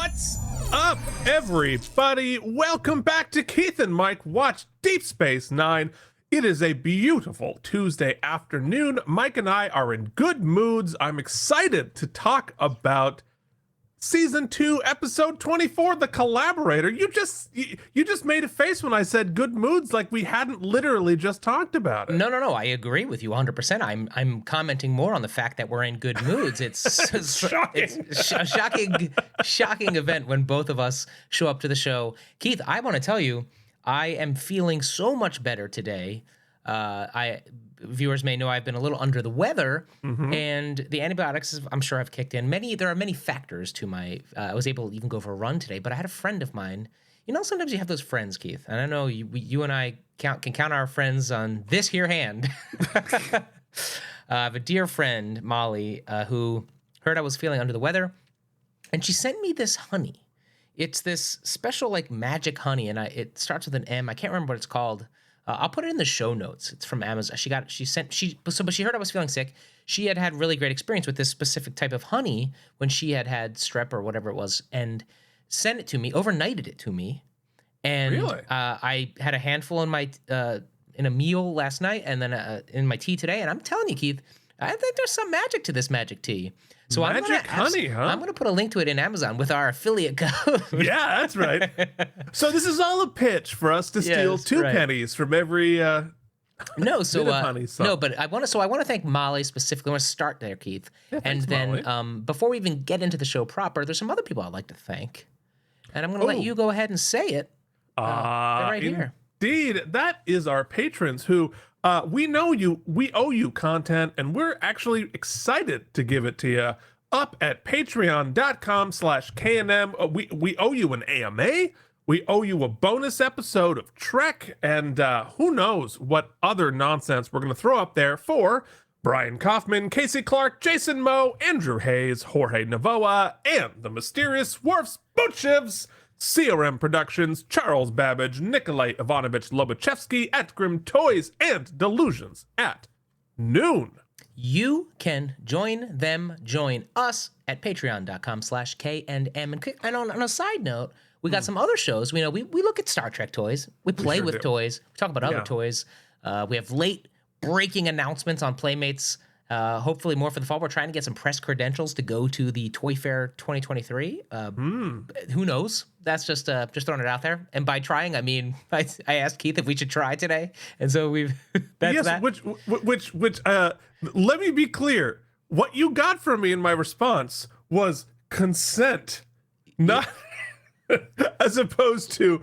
What's up, everybody? Welcome back to Keith and Mike Watch Deep Space Nine. It is a beautiful Tuesday afternoon. Mike and I are in good moods. I'm excited to talk about Season 2, Episode 24, The Collaborator. You just made a face when I said good moods, like we hadn't literally just talked about it. No. I agree with you 100%. I'm commenting more on the fact that we're in good moods. It's shocking. It's a shocking event when both of us show up to the show. Keith, I want to tell you, I am feeling so much better today. Viewers may know I've been a little under the weather, and the antibiotics, I'm sure, have kicked in. There are many factors to my. I was able to even go for a run today, but I had a friend of mine. You know, sometimes you have those friends, Keith, and I know you and I can count our friends on this here hand. I have a dear friend, Molly, who heard I was feeling under the weather, and she sent me this honey. It's this special, like, magic honey, and it starts with an M. I can't remember what it's called. I'll put it in the show notes. It's from Amazon. But she heard I was feeling sick. She had really great experience with this specific type of honey when she had strep or whatever it was, and sent it to me, overnighted it to me. And Really? I had a handful in my in a meal last night, and then in my tea today. And I'm telling you, Keith, I think there's some magic to this magic tea. So Magic honey, huh? I'm going to put a link to it in Amazon with our affiliate code. Yeah, that's right. So this is all a pitch for us to steal Yes, two right. pennies from every No, bit of honey. no, but I want to thank Molly specifically. I want to start there, Keith, Yeah, and thanks, then Molly. Before we even get into the show proper, there's some other people I'd like to thank, and I'm going to let Oh. you go ahead and say it. They're right here. Indeed, that is our patrons who we know you, we owe you content, and we're actually excited to give it to you up at patreon.com/KNM. We owe you an AMA. We owe you a bonus episode of Trek, and who knows what other nonsense we're going to throw up there for Brian Kaufman, Casey Clark, Jason Moe, Andrew Hayes, Jorge Navoa, and the mysterious Worf's Bootshivs, CRM Productions, Charles Babbage, Nikolai Ivanovich Lobachevsky at Grim Toys, and Delusions at noon. You can join us at patreon.com/KNM. And on a side note, we got some other shows. We look at Star Trek toys. We play sure with do. toys. We talk about other Yeah. toys. We have late breaking announcements on Playmates. Hopefully more for the fall. We're trying to get some press credentials to go to the Toy Fair 2023. Who knows? That's just throwing it out there. And by trying, I mean I asked Keith if we should try today, and so we've. That's Yes, that. which let me be clear. What you got from me in my response was consent, not as opposed to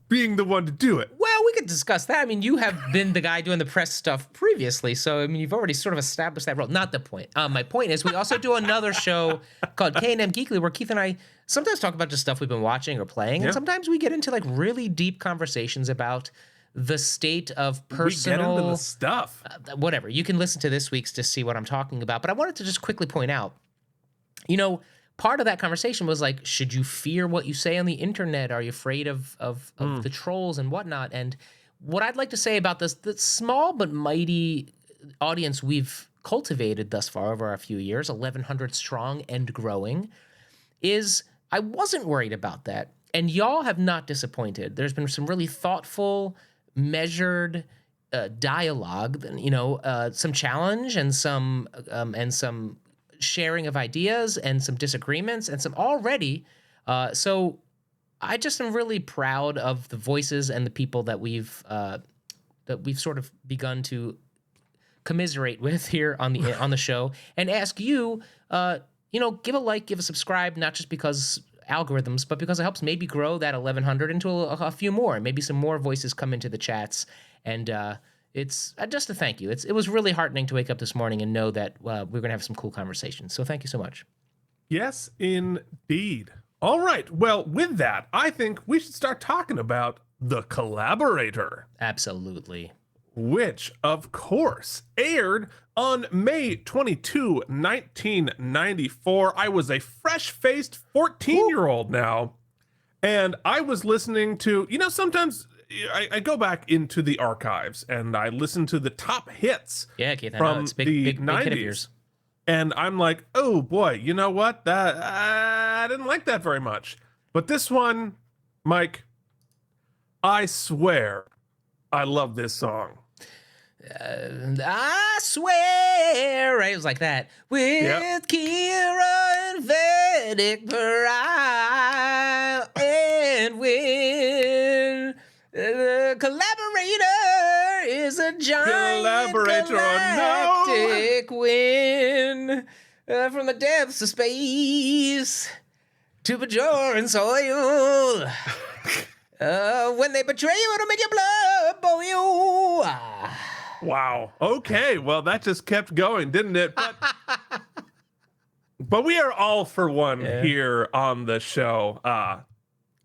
being the one to do it. Well, we could discuss that. I mean, you have been the guy doing the press stuff previously, so I mean, you've already sort of established that role. Not the point. My point is, we also do another show called K&M Geekly, where Keith and I sometimes talk about just stuff we've been watching or playing, and sometimes we get into like really deep conversations about the state of personal. We get into the stuff. Whatever. You can listen to this week's to see what I'm talking about. But I wanted to just quickly point out, part of that conversation was like, should you fear what you say on the internet? Are you afraid of the trolls and whatnot? And what I'd like to say about the small but mighty audience we've cultivated thus far over a few years, 1,100 strong and growing, is I wasn't worried about that. And y'all have not disappointed. There's been some really thoughtful, measured dialogue, some challenge and some sharing of ideas and some disagreements and some already. So I just am really proud of the voices and the people that we've sort of begun to commiserate with here on the show, and ask you, give a like, give a subscribe, not just because algorithms, but because it helps maybe grow that 1,100 into a few more, and maybe some more voices come into the chats. And it's just a thank you. It was really heartening to wake up this morning and know that we're going to have some cool conversations. So thank you so much. Yes, indeed. All right. Well, with that, I think we should start talking about The Collaborator. Absolutely. Which, of course, aired on May 22, 1994. I was a fresh-faced 14-year-old now, and I was listening to, sometimes I go back into the archives and I listen to the top hits Keith, I know. from It's the big hit of 90s. yours. And I'm like, oh boy, you know what? That I didn't like that very much. But this one, Mike, I swear, I love this song. I swear, right? It was like that. With Kira and Vedek, Bariel and Winn. The Collaborator is a giant galactic Winn. From the depths of space to Bajoran soil. When they betray you, it'll make your blood boil. Wow. Okay. Well, that just kept going, didn't it? But we are all for one here on the show.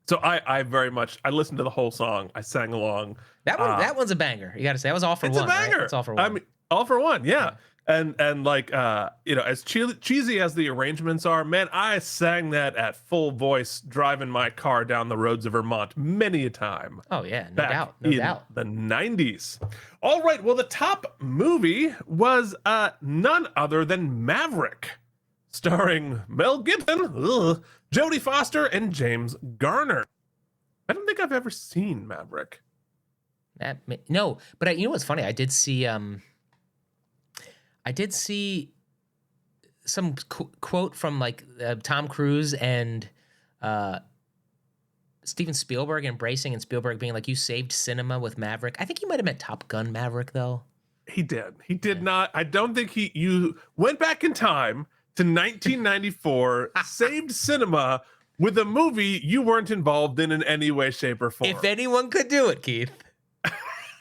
So I very much, I listened to the whole song. I sang along. That one's a banger. You got to say, that was all for one. It's a banger. Right? It's all for one. I mean, all for one. Yeah. And like, as cheesy as the arrangements are, man, I sang that at full voice driving my car down the roads of Vermont many a time. Oh, yeah, no back doubt. No in doubt. the 90s. All right, well, the top movie was none other than Maverick, starring Mel Gibson, Jodie Foster, and James Garner. I don't think I've ever seen Maverick. No, but you know what's funny? I did see some quote from like Tom Cruise and Steven Spielberg embracing, and Spielberg being like, "You saved cinema with Maverick." I think he might have meant Top Gun Maverick, though. He did. He did not. I don't think you went back in time to 1994, saved cinema with a movie you weren't involved in any way, shape, or form. If anyone could do it, Keith,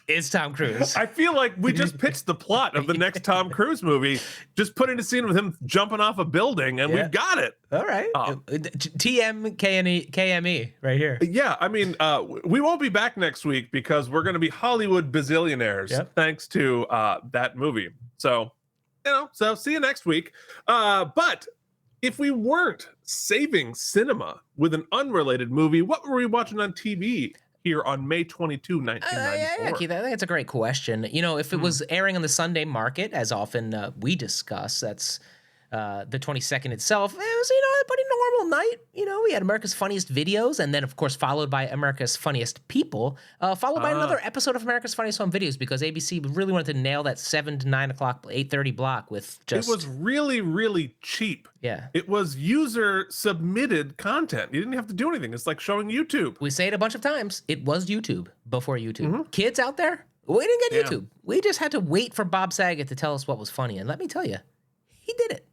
it's Tom Cruise. I feel like we just pitched the plot of the next Tom Cruise movie, just putting a scene with him jumping off a building, and we've got it. All right. KME right here. Yeah, I mean, we won't be back next week because we're going to be Hollywood bazillionaires thanks to that movie. So, so see you next week. But if we weren't saving cinema with an unrelated movie, what were we watching on TV here on May 22, 1994? Yeah, Keith, I think it's a great question. If it was airing on the Sunday market, as often we discuss, that's the 22nd itself. It was, a pretty normal night. We had America's Funniest Videos, and then, of course, followed by America's Funniest People, followed by another episode of America's Funniest Home Videos, because ABC really wanted to nail that 7 to 9 o'clock, 8:30 block with just... It was really, really cheap. Yeah. It was user-submitted content. You didn't have to do anything. It's like showing YouTube. We say it a bunch of times. It was YouTube before YouTube. Kids out there, we didn't get YouTube. We just had to wait for Bob Saget to tell us what was funny, and let me tell you, he did it.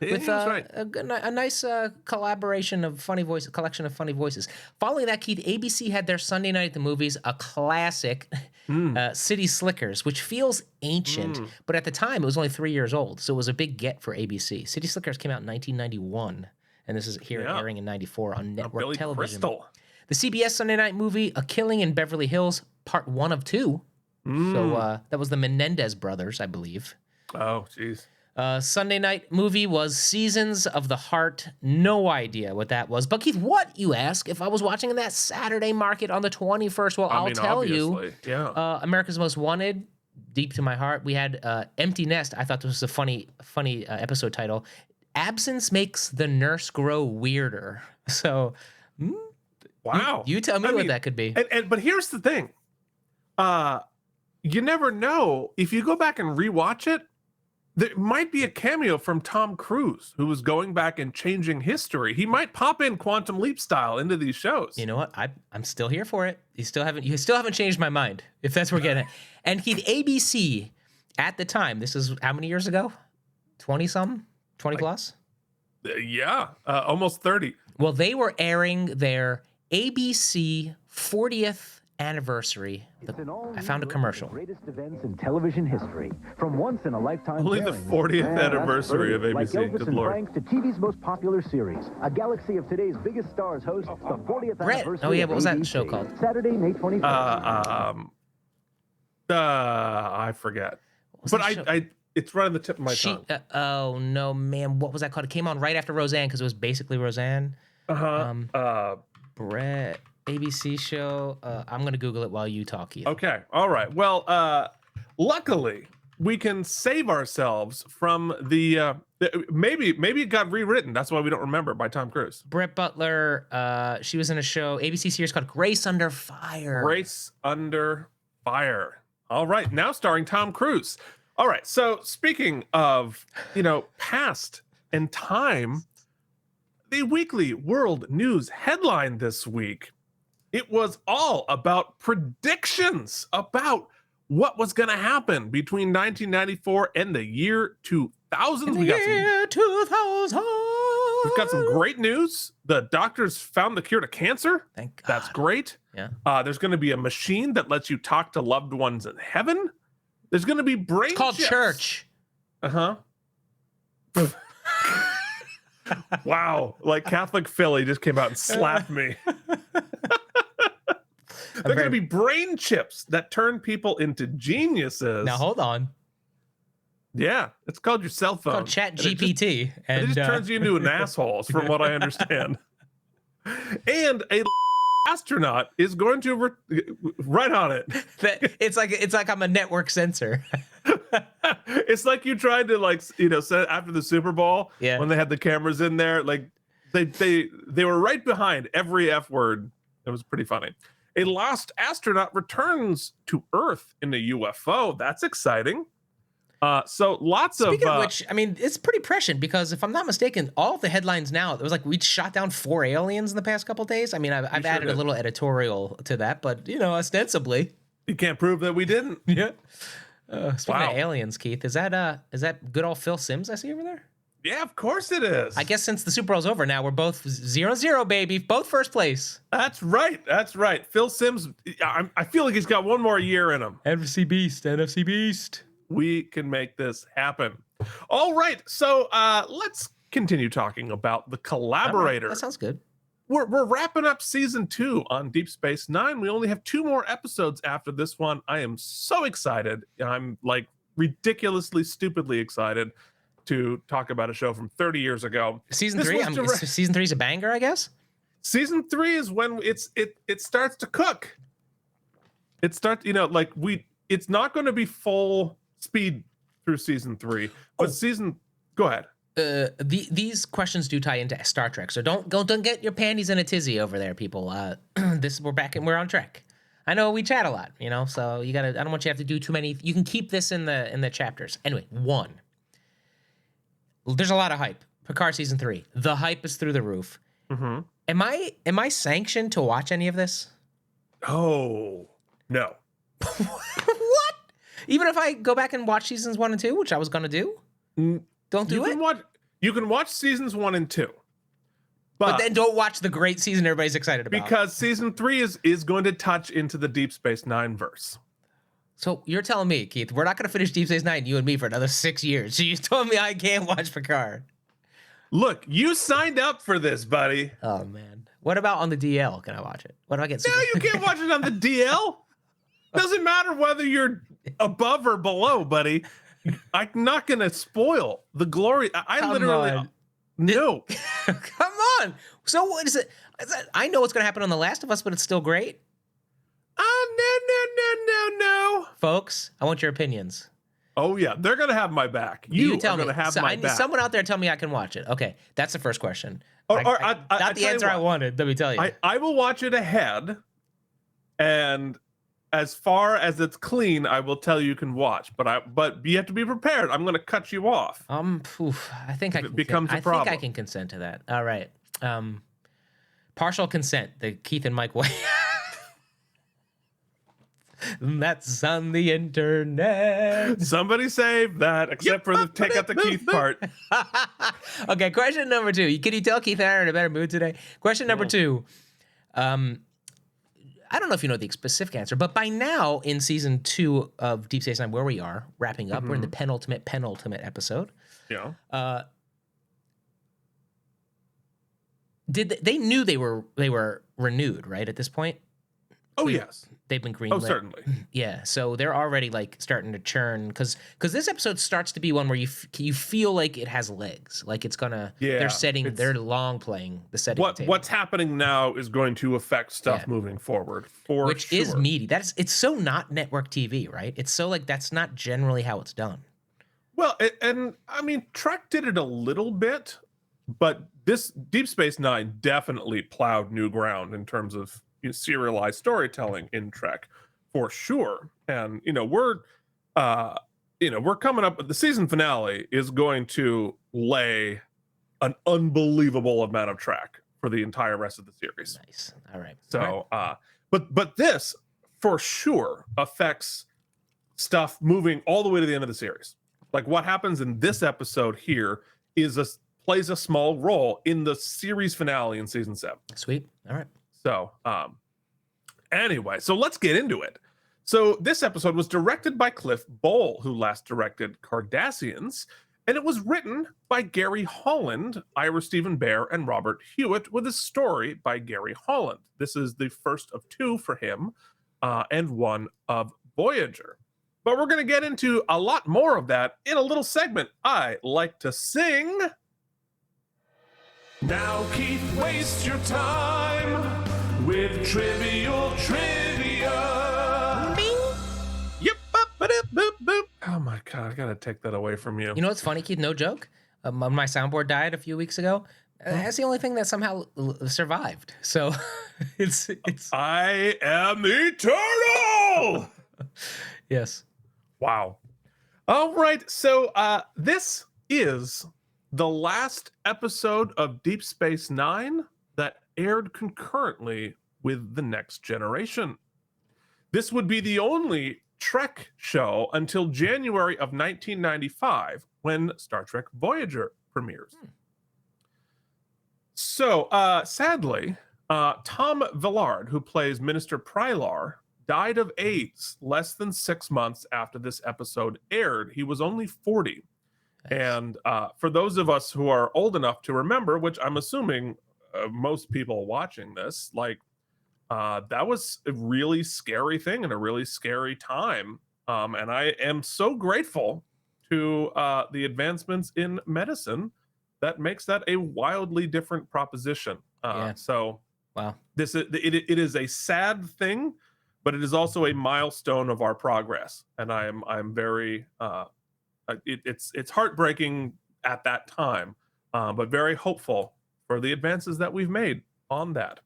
With a nice collection of funny voices. Following that, Keith, ABC had their Sunday Night at the Movies, a classic, City Slickers, which feels ancient, but at the time it was only 3 years old, so it was a big get for ABC. City Slickers came out in 1991, and this is airing in 94 on network Billy television. Crystal. The CBS Sunday Night movie, A Killing in Beverly Hills, Part 1 of 2. So that was the Menendez brothers, I believe. Oh, jeez. Sunday night movie was Seasons of the Heart. No idea what that was. But Keith, what, you ask, if I was watching in that Saturday market on the 21st? Well, I'll tell you. Yeah. America's Most Wanted, deep to my heart. We had Empty Nest. I thought this was a funny episode title. Absence Makes the Nurse Grow Weirder. So, wow. You tell me what that could be. But here's the thing. You never know. If you go back and rewatch it, there might be a cameo from Tom Cruise, who was going back and changing history. He might pop in Quantum Leap style into these shows. You know what? I'm still here for it. You still haven't changed my mind, if that's what we're getting at. And Keith, ABC at the time, this is how many years ago? 20-something? 20 plus? Yeah, almost 30. Well, they were airing their ABC 40th anniversary. I found a commercial. Greatest events in television history, from once in a lifetime. Only the 40th anniversary of ABC. Like Elvis Good and Lord. Frank to TV's most popular series. A galaxy of today's biggest stars hosts the 40th anniversary. Oh yeah, what was that ABC. show called? Saturday, May 25th. I forget. But it's right on the tip of my tongue. Oh no, man, what was that called? It came on right after Roseanne because it was basically Roseanne. Brett. ABC show. I'm going to Google it while you talk, Keith. Okay. All right. Well, luckily, we can save ourselves from the Maybe it got rewritten. That's why we don't remember, by Tom Cruise. Brett Butler, she was in a show, ABC series called Grace Under Fire. Grace Under Fire. All right, now starring Tom Cruise. All right, so speaking of, past and time, the weekly world news headline this week, it was all about predictions about what was going to happen between 1994 and the year 2000. We've got some great news. The doctors found the cure to cancer. Thank God. That's great. Yeah. There's going to be a machine that lets you talk to loved ones in heaven. There's going to be brain It's called chips. church. Uh-huh. Wow. Like Catholic Philly just came out and slapped me. They're going to be brain chips that turn people into geniuses. Now, hold on. Yeah, it's called your cell phone. It's called Chat GPT. It just turns you into an asshole, from what I understand. And a astronaut is going to right on it. It's like I'm a network censor. It's like you tried to say after the Super Bowl when they had the cameras in there, like they were right behind every F word. It was pretty funny. A lost astronaut returns to Earth in a UFO. That's exciting. So lots Speaking of of which, I mean, it's pretty prescient because if I'm not mistaken, all of the headlines now, it was like we shot down 4 aliens in the past couple of days. I mean, I've added a little editorial to that, but ostensibly, you can't prove that we didn't. Yeah. Speaking of aliens, Keith, is that good old Phil Simms I see over there? Yeah, of course it is. I guess since the Super Bowl's over now, we're both 0-0, baby. Both first place. That's right. Phil Simms, I feel like he's got one more year in him. NFC Beast. We can make this happen. All right. So let's continue talking about the Collaborator. That sounds good. We're wrapping up season 2 on Deep Space Nine. We only have 2 more episodes after this one. I am so excited. I'm like ridiculously, stupidly excited to talk about a show from 30 years ago. Season 3? Season 3 is a banger, I guess? Season 3 is when it starts to cook. It starts, it's not going to be full speed through season 3, but go ahead. These questions do tie into Star Trek, so don't get your panties in a tizzy over there, people. We're back and we're on track. I know we chat a lot, so I don't want you to have to do too many. You can keep this in the chapters. Anyway, 1. There's a lot of hype. Picard season 3. The hype is through the roof. Mm-hmm. Am I sanctioned to watch any of this? Oh, no. What? Even if I go back and watch seasons 1 and 2, which I was gonna do? Don't do it? You can watch seasons 1 and 2. But then don't watch the great season everybody's excited about. Because season 3 is going to touch into the Deep Space Nine verse. So you're telling me, Keith, we're not going to finish Deep Space Nine, you and me, for another 6 years. So you told me I can't watch Picard. Look, you signed up for this, buddy. Oh, man. What about on the DL? Can I watch it? What do I get? No, you can't watch it on the DL. Doesn't matter whether you're above or below, buddy. I'm not going to spoil the glory. I literally... No. Come on. So what is it? I know what's going to happen on The Last of Us, but it's still great. No. Folks, I want your opinions. Oh, yeah. They're going to have my back. You are going to have my back. Someone out there tell me I can watch it. Okay. That's the first question. Not the answer I wanted, let me tell you. I will watch it ahead. And as far as it's clean, I will tell you can watch. But you have to be prepared. I'm going to cut you off. I think it becomes a problem. I think I can consent to that. All right. Partial consent, the Keith and Mike way. That's on the internet. Somebody save that, except for the take out the Keith part. Okay, question number 2. Can you tell Keith and I are in a better mood today? Question number 2. I don't know if you know the specific answer, but by now in season 2 of Deep Space Nine, where we are wrapping up, we're in the penultimate episode. Yeah. They knew they were renewed, right? At this point. Oh, yes. They've been greenlit. Oh, certainly. Yeah, so they're already like starting to churn because this episode starts to be one where you feel like it has legs, like it's gonna. Yeah, they're long playing the setting. What's happening now is going to affect stuff moving forward, which is meaty. It's so not network TV, right? It's so like that's not generally how it's done. Well, and I mean, Trek did it a little bit, but this Deep Space Nine definitely plowed new ground in terms of serialized storytelling in Trek, for sure. And we're coming up. The season finale is going to lay an unbelievable amount of track for the entire rest of the series. Nice. All right. So, but this for sure affects stuff moving all the way to the end of the series. Like what happens in this episode here plays a small role in the series finale in season 7. Sweet. All right. So, anyway, so let's get into it. So this episode was directed by Cliff Bole, who last directed Cardassians, and it was written by Gary Holland, Ira Stephen Bear, and Robert Hewitt, with a story by Gary Holland. This is the first of 2 for him, and 1 of Voyager. But we're going to get into a lot more of that in a little segment I like to sing. Now, Keith, waste your time with trivial trivia. Bing. Yep. Boop, boop. Oh my God, I got to take that away from you. You know what's funny, Keith? No joke. My soundboard died a few weeks ago. That's the only thing that somehow survived. So it's. I am eternal. Yes. Wow. All right. So this is the last episode of Deep Space Nine that aired concurrently with The Next Generation. This would be the only Trek show until January of 1995, when Star Trek Voyager premieres. So, sadly, Tom Villard, who plays Minister Prylar, died of AIDS less than 6 months after this episode aired. He was only 40. Nice. And for those of us who are old enough to remember, which I'm assuming most people watching this, that was a really scary thing and a really scary time. And I am so grateful to the advancements in medicine that makes that a wildly different proposition. So wow, it is a sad thing, but it is also a milestone of our progress. And I'm very it's heartbreaking at that time, but very hopeful for the advances that we've made on that.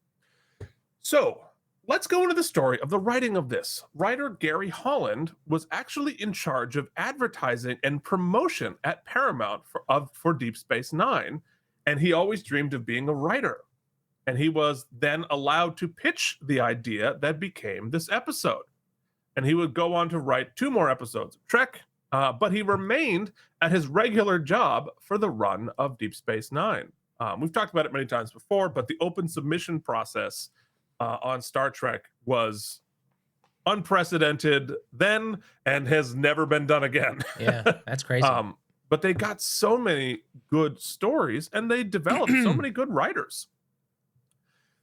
So let's go into the story of the writing of this. Writer Gary Holland was actually in charge of advertising and promotion at Paramount for Deep Space Nine, and he always dreamed of being a writer. And he was then allowed to pitch the idea that became this episode. And he would go on to write 2 more episodes of Trek, but he remained at his regular job for the run of Deep Space Nine. We've talked about it many times before, but the open submission process on Star Trek was unprecedented then and has never been done again. Yeah, that's crazy. But they got so many good stories and they developed so many good writers.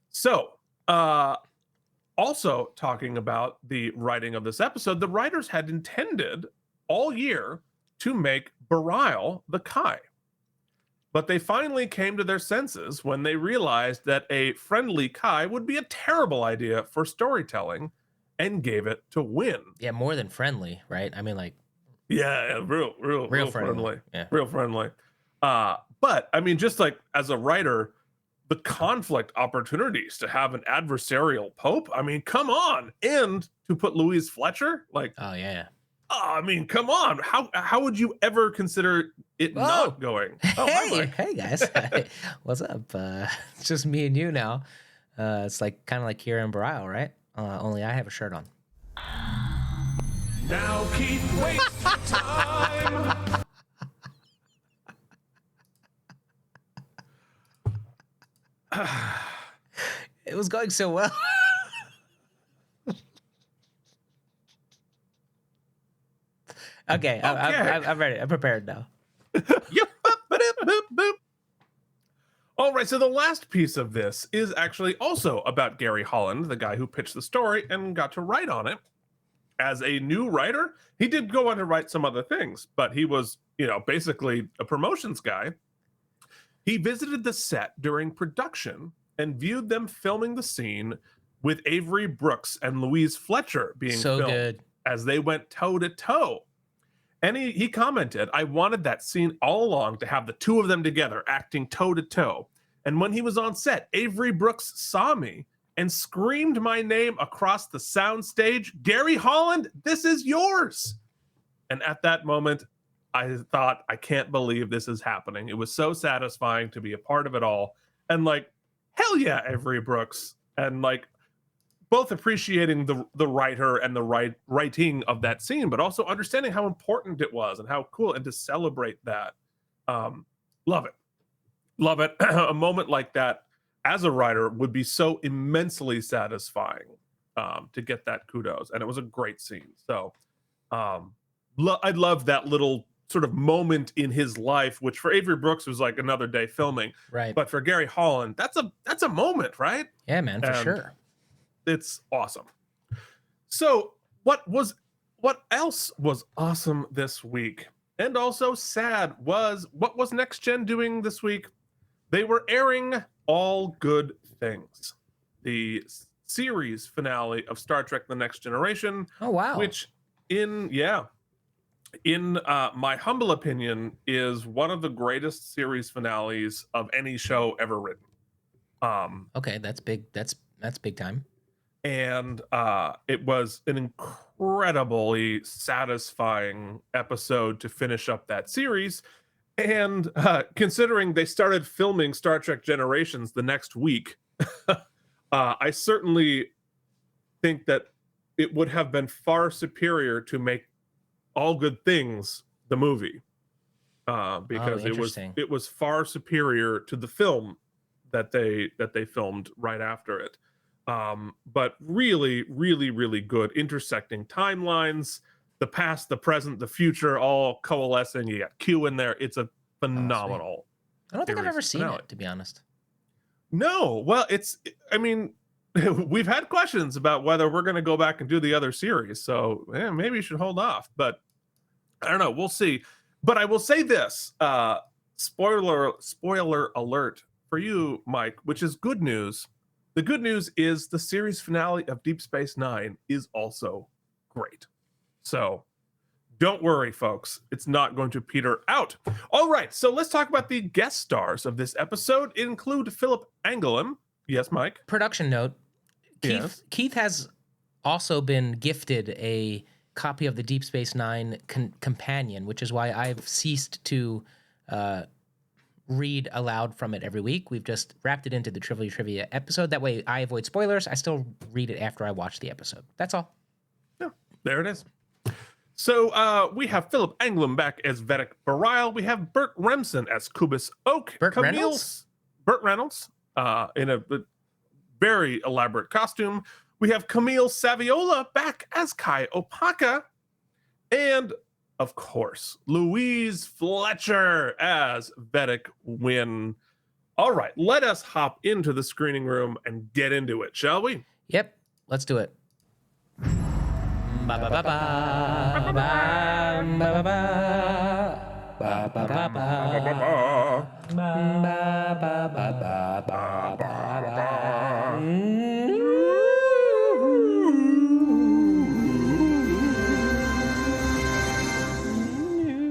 So, also talking about the writing of this episode, the writers had intended all year to make Bariel the Kai. But they finally came to their senses when they realized that a friendly Kai would be a terrible idea for storytelling and gave it to Winn. Yeah, more than friendly, right? I mean, real friendly. Yeah. Real friendly. But I mean, just like as a writer, the conflict opportunities to have an adversarial pope. I mean, come on. And to put Louise Fletcher, oh yeah. I mean, come on. How would you ever consider it not going? Hey guys. What's up? It's just me and you now. It's kind of like Kira and Bariel, right? Only I have a shirt on. Now keep wasting time. It was going so well. Okay. I'm ready. I'm prepared now. Yep. Boop, boop. All right, so the last piece of this is actually also about Gary Holland, the guy who pitched the story and got to write on it. As a new writer, he did go on to write some other things, but he was, basically a promotions guy. He visited the set during production and viewed them filming the scene with Avery Brooks and Louise Fletcher being so filmed good as they went toe to toe. And he commented, I wanted that scene all along to have the two of them together acting toe to toe. And when he was on set, Avery Brooks saw me and screamed my name across the soundstage, Gary Holland, this is yours. And at that moment, I thought, I can't believe this is happening. It was so satisfying to be a part of it all. And like, hell yeah, Avery Brooks. And like, both appreciating the writer and the writing of that scene, but also understanding how important it was and how cool, and to celebrate that. Love it. Love it. A moment like that as a writer would be so immensely satisfying to get that kudos. And it was a great scene. So I love that little sort of moment in his life, which for Avery Brooks was like another day filming. Right. But for Gary Holland, that's a moment, right? Yeah, man, for sure. It's awesome. So what else was awesome this week and also sad was, what was Next Gen doing this week? They were airing All Good Things, the series finale of Star Trek The Next Generation. Oh, wow. Which in my humble opinion is one of the greatest series finales of any show ever written. Okay, that's big. That's big time. And it was an incredibly satisfying episode to finish up that series. And considering they started filming Star Trek Generations the next week, I certainly think that it would have been far superior to make All Good Things the movie, because it was far superior to the film that they filmed right after it. But really, really, really good, intersecting timelines, the past, the present, the future, all coalescing. You got Q in there. It's a phenomenal. I don't think I've ever seen it, to be honest. No, well, we've had questions about whether we're going to go back and do the other series, so maybe you should hold off. But I don't know. We'll see. But I will say this: spoiler alert for you, Mike, which is good news. The good news is the series finale of Deep Space Nine is also great. So don't worry, folks. It's not going to peter out. All right, so let's talk about the guest stars of this episode. It include Philip Anglum. Yes, Mike? Production note. Yes. Keith has also been gifted a copy of the Deep Space Nine companion, which is why I've ceased to read aloud from it every week. We've just wrapped it into the trivia episode. That way I avoid spoilers. I still read it after I watch the episode. That's all. Yeah, there it is. So we have Philip Anglum back as Vedek Bariel. We have Burt Remsen as Kubus Oak. Burt Reynolds in a very elaborate costume. We have Camille Saviola back as Kai Opaka. And of course, Louise Fletcher as Vedek Winn. All right, let us hop into the screening room and get into it, shall we? Yep, let's do it.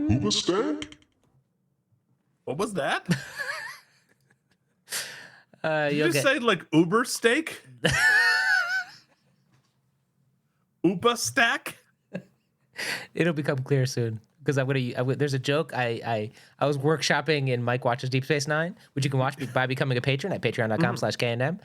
Uber steak? What was that? Did You'll you get... say like Uber steak? Upa stack? It'll become clear soon because there's a joke. I was workshopping in Mike Watches Deep Space Nine, which you can watch by becoming a patron at patreon.com/KNM.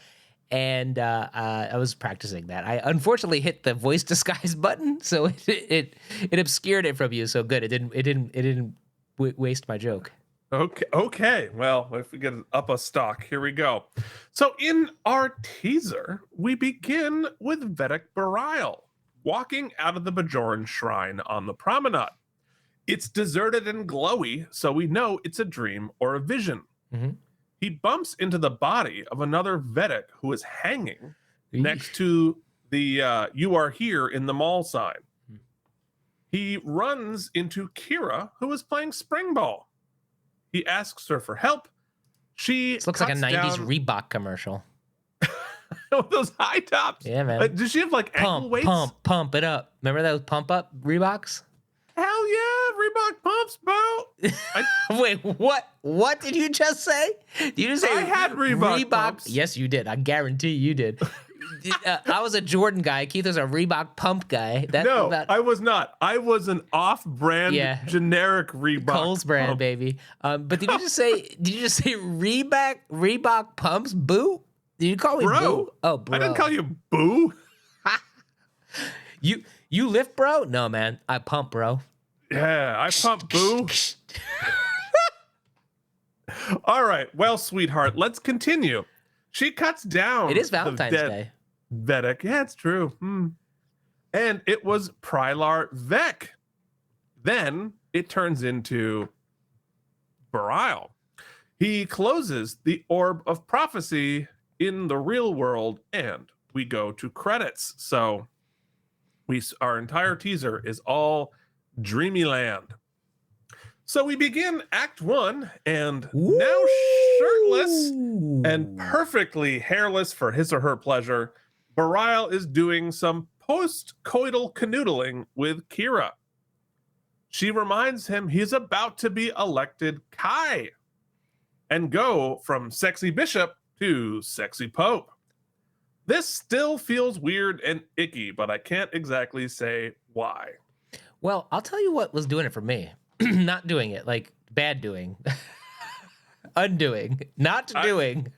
And I was practicing that. I unfortunately hit the voice disguise button, so it obscured it from you. So good, it didn't waste my joke. Okay. Well, if we get up a stock, here we go. So in our teaser, we begin with Vedek Bariel walking out of the Bajoran shrine on the promenade. It's deserted and glowy, so we know it's a dream or a vision. Mm-hmm. He bumps into the body of another Vedek who is hanging next to the "You Are Here" in the mall sign. He runs into Kira, who is playing spring ball. He asks her for help. This looks like a 90s Reebok commercial. Those high tops. Yeah, man. Does she have like ankle weights? Pump it up. Remember those pump up Reeboks? Hell yeah, Reebok pumps, bro. Wait, what? What did you just say? Did you just say I had Reebok pumps. Yes, you did. I guarantee you did. I was a Jordan guy. Keith was a Reebok pump guy. I was not. I was an off-brand, generic Reebok. Kohl's brand, pump. baby. But did you just say? Did you just say Reebok pumps? Boo? Did you call me boo? Oh, bro. I didn't call you boo. You lift, bro? No, man. I pump, bro. Yeah, I pump boo. All right. Well, sweetheart, let's continue. She cuts down. It is Valentine's Day. Vedek. Yeah, it's true. And it was Prylar Vek. Then it turns into Bariel. He closes the Orb of Prophecy in the real world, and we go to credits. So our entire teaser is all Dreamyland. So we begin Act 1, and now shirtless and perfectly hairless for his or her pleasure, Bariel is doing some post-coital canoodling with Kira. She reminds him he's about to be elected Kai and go from sexy bishop to sexy pope. This still feels weird and icky, but I can't exactly say why. Well, I'll tell you what was doing it for me. Not doing it, like bad doing. Undoing, not doing.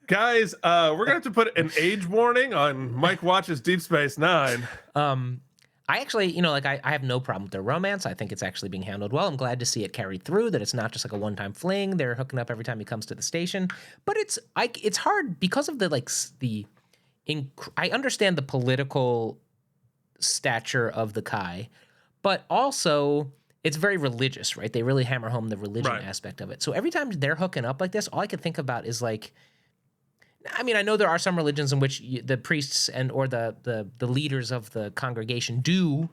Guys, we're going to have to put an age warning on Mike Watches Deep Space Nine. I actually, I have no problem with their romance. I think it's actually being handled well. I'm glad to see it carried through, that it's not just like a one-time fling. They're hooking up every time he comes to the station. But it's hard because of I understand the political stature of the Kai, but also it's very religious, right? They really hammer home the religion aspect of it. So every time they're hooking up like this, all I can think about is like, I mean, I know there are some religions in which the priests or the leaders of the congregation do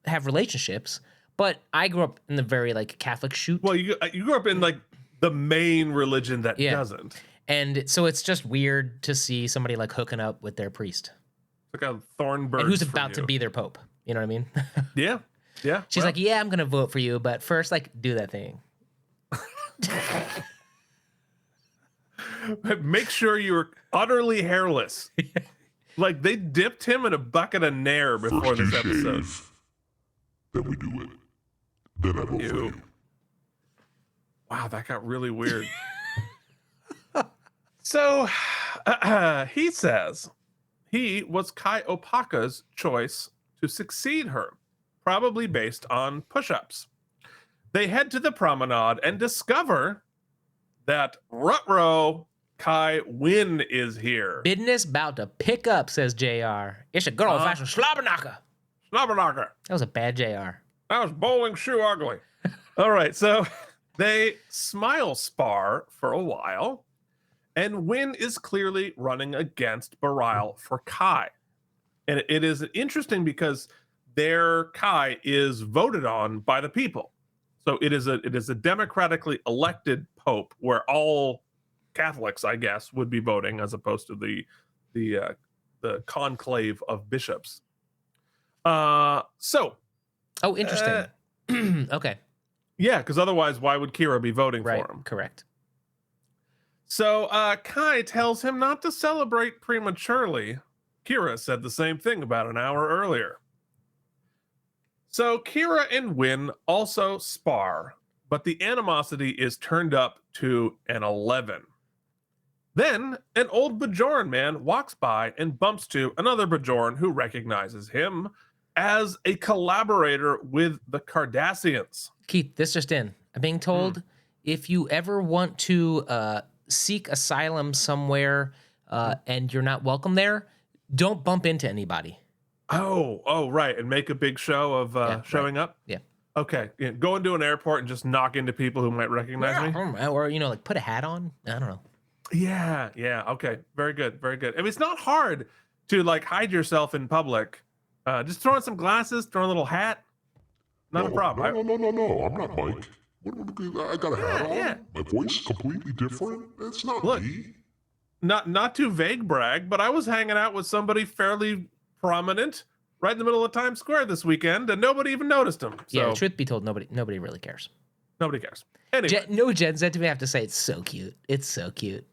have relationships, but I grew up in the very like Catholic shoot. Well, you grew up in like the main religion that doesn't. And so it's just weird to see somebody like hooking up with their priest. Like a Thornburg. And who's about to be their pope. You know what I mean? Yeah. Yeah. She's like, yeah, I'm going to vote for you, but first, like, do that thing. Make sure you're utterly hairless. Like, they dipped him in a bucket of Nair before this episode. Then we do it. Then I vote for you. Wow, that got really weird. So, he says he was Kai Opaka's choice to succeed her, probably based on push-ups. They head to the promenade and discover that Rutro Kai Winn is here. Business about to pick up, says JR. It's a good old-fashioned slobberknocker. Slobberknocker. That was a bad JR. That was bowling shoe ugly. All right, so they smile spar for a while, and Winn is clearly running against Bariel for Kai. And it is interesting because their Kai is voted on by the people. So it is a democratically elected pope where all Catholics, I guess, would be voting as opposed to the conclave of bishops. Oh, interesting. Okay. Yeah, because otherwise, why would Kira be voting for him? Correct. So Kai tells him not to celebrate prematurely. Kira said the same thing about an hour earlier. So Kira and Winn also spar, but the animosity is turned up to an 11. Then an old Bajoran man walks by and bumps to another Bajoran who recognizes him as a collaborator with the Cardassians. Keith, this just in. I'm being told if you ever want to seek asylum somewhere and you're not welcome there, don't bump into anybody. Oh, right. And make a big show of showing up? Yeah. Okay. Yeah. Go into an airport and just knock into people who might recognize me? Or, like put a hat on. I don't know. Yeah. Okay. Very good. Very good. I mean, it's not hard to like hide yourself in public. Just throw on some glasses, throw on a little hat. Not a problem. No. I'm not Mike. I got a hat on. Yeah. My voice completely different. It's not me. Not to vague brag, but I was hanging out with somebody fairly prominent right in the middle of Times Square this weekend, and nobody even noticed him. So Yeah, truth be told, nobody really cares. nobody cares. Anyway, Jen said to me, I have to say, it's so cute. It's so cute.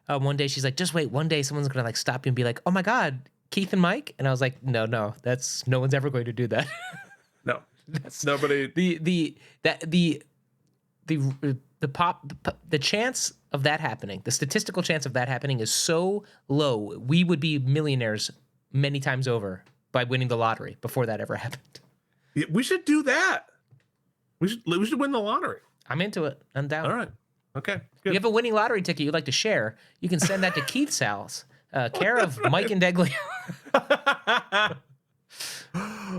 One day she's like, just wait, one day someone's gonna like stop you and be like, oh my God, Keith and Mike? And I was like, no, no one's ever going to do that. no, that's nobody. The chance of that happening, the statistical chance of that happening is so low. We would be millionaires many times over by winning the lottery before that ever happened. Yeah, we should do that. We should win the lottery. I'm into it. I'm down. All right. Okay. If Good. you have a winning lottery ticket you'd like to share, you can send that to Keith's house, care of Mike Indeglio.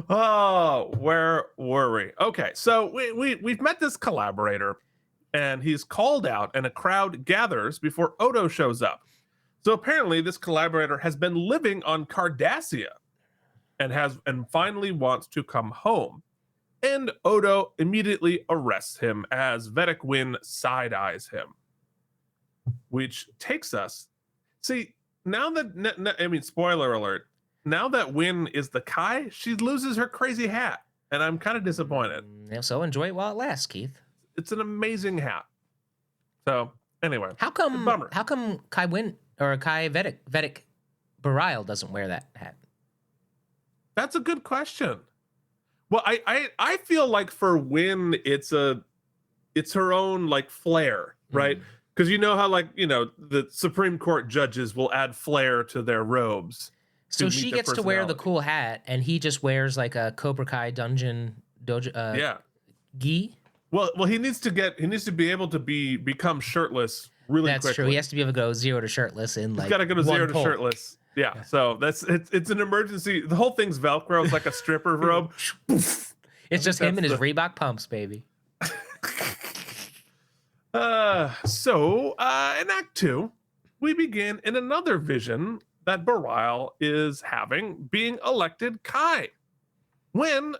Oh, where were we? Okay, so we've met this collaborator, and he's called out, and a crowd gathers before Odo shows up. So apparently, this collaborator has been living on Cardassia, and finally wants to come home. And Odo immediately arrests him as Vedek Winn side-eyes him, which takes us. See, now that I mean, spoiler alert. Now that Winn is the Kai, she loses her crazy hat, and I'm kind of disappointed. So enjoy it while it lasts, Keith. It's an amazing hat. So anyway, How come bummer. How come Kai Winn or Kai Vedek Bariel doesn't wear that hat? That's a good question. Well, I feel like for Winn, it's her own like flair, right? Because you know how the Supreme Court judges will add flair to their robes. So she gets to wear the cool hat, and he just wears like a Cobra Kai dungeon dojo. Yeah. Gi. Well, he needs to be able to become shirtless really quickly. That's true. He has to be able to go 0 to shirtless in like. He's got to go to 0 to pull. shirtless. Yeah. So it's an emergency. The whole thing's Velcro. It's like a stripper robe. It's just him and his Reebok pumps, baby. So in Act 2, we begin in another vision that Bariel is having, being elected Kai. When,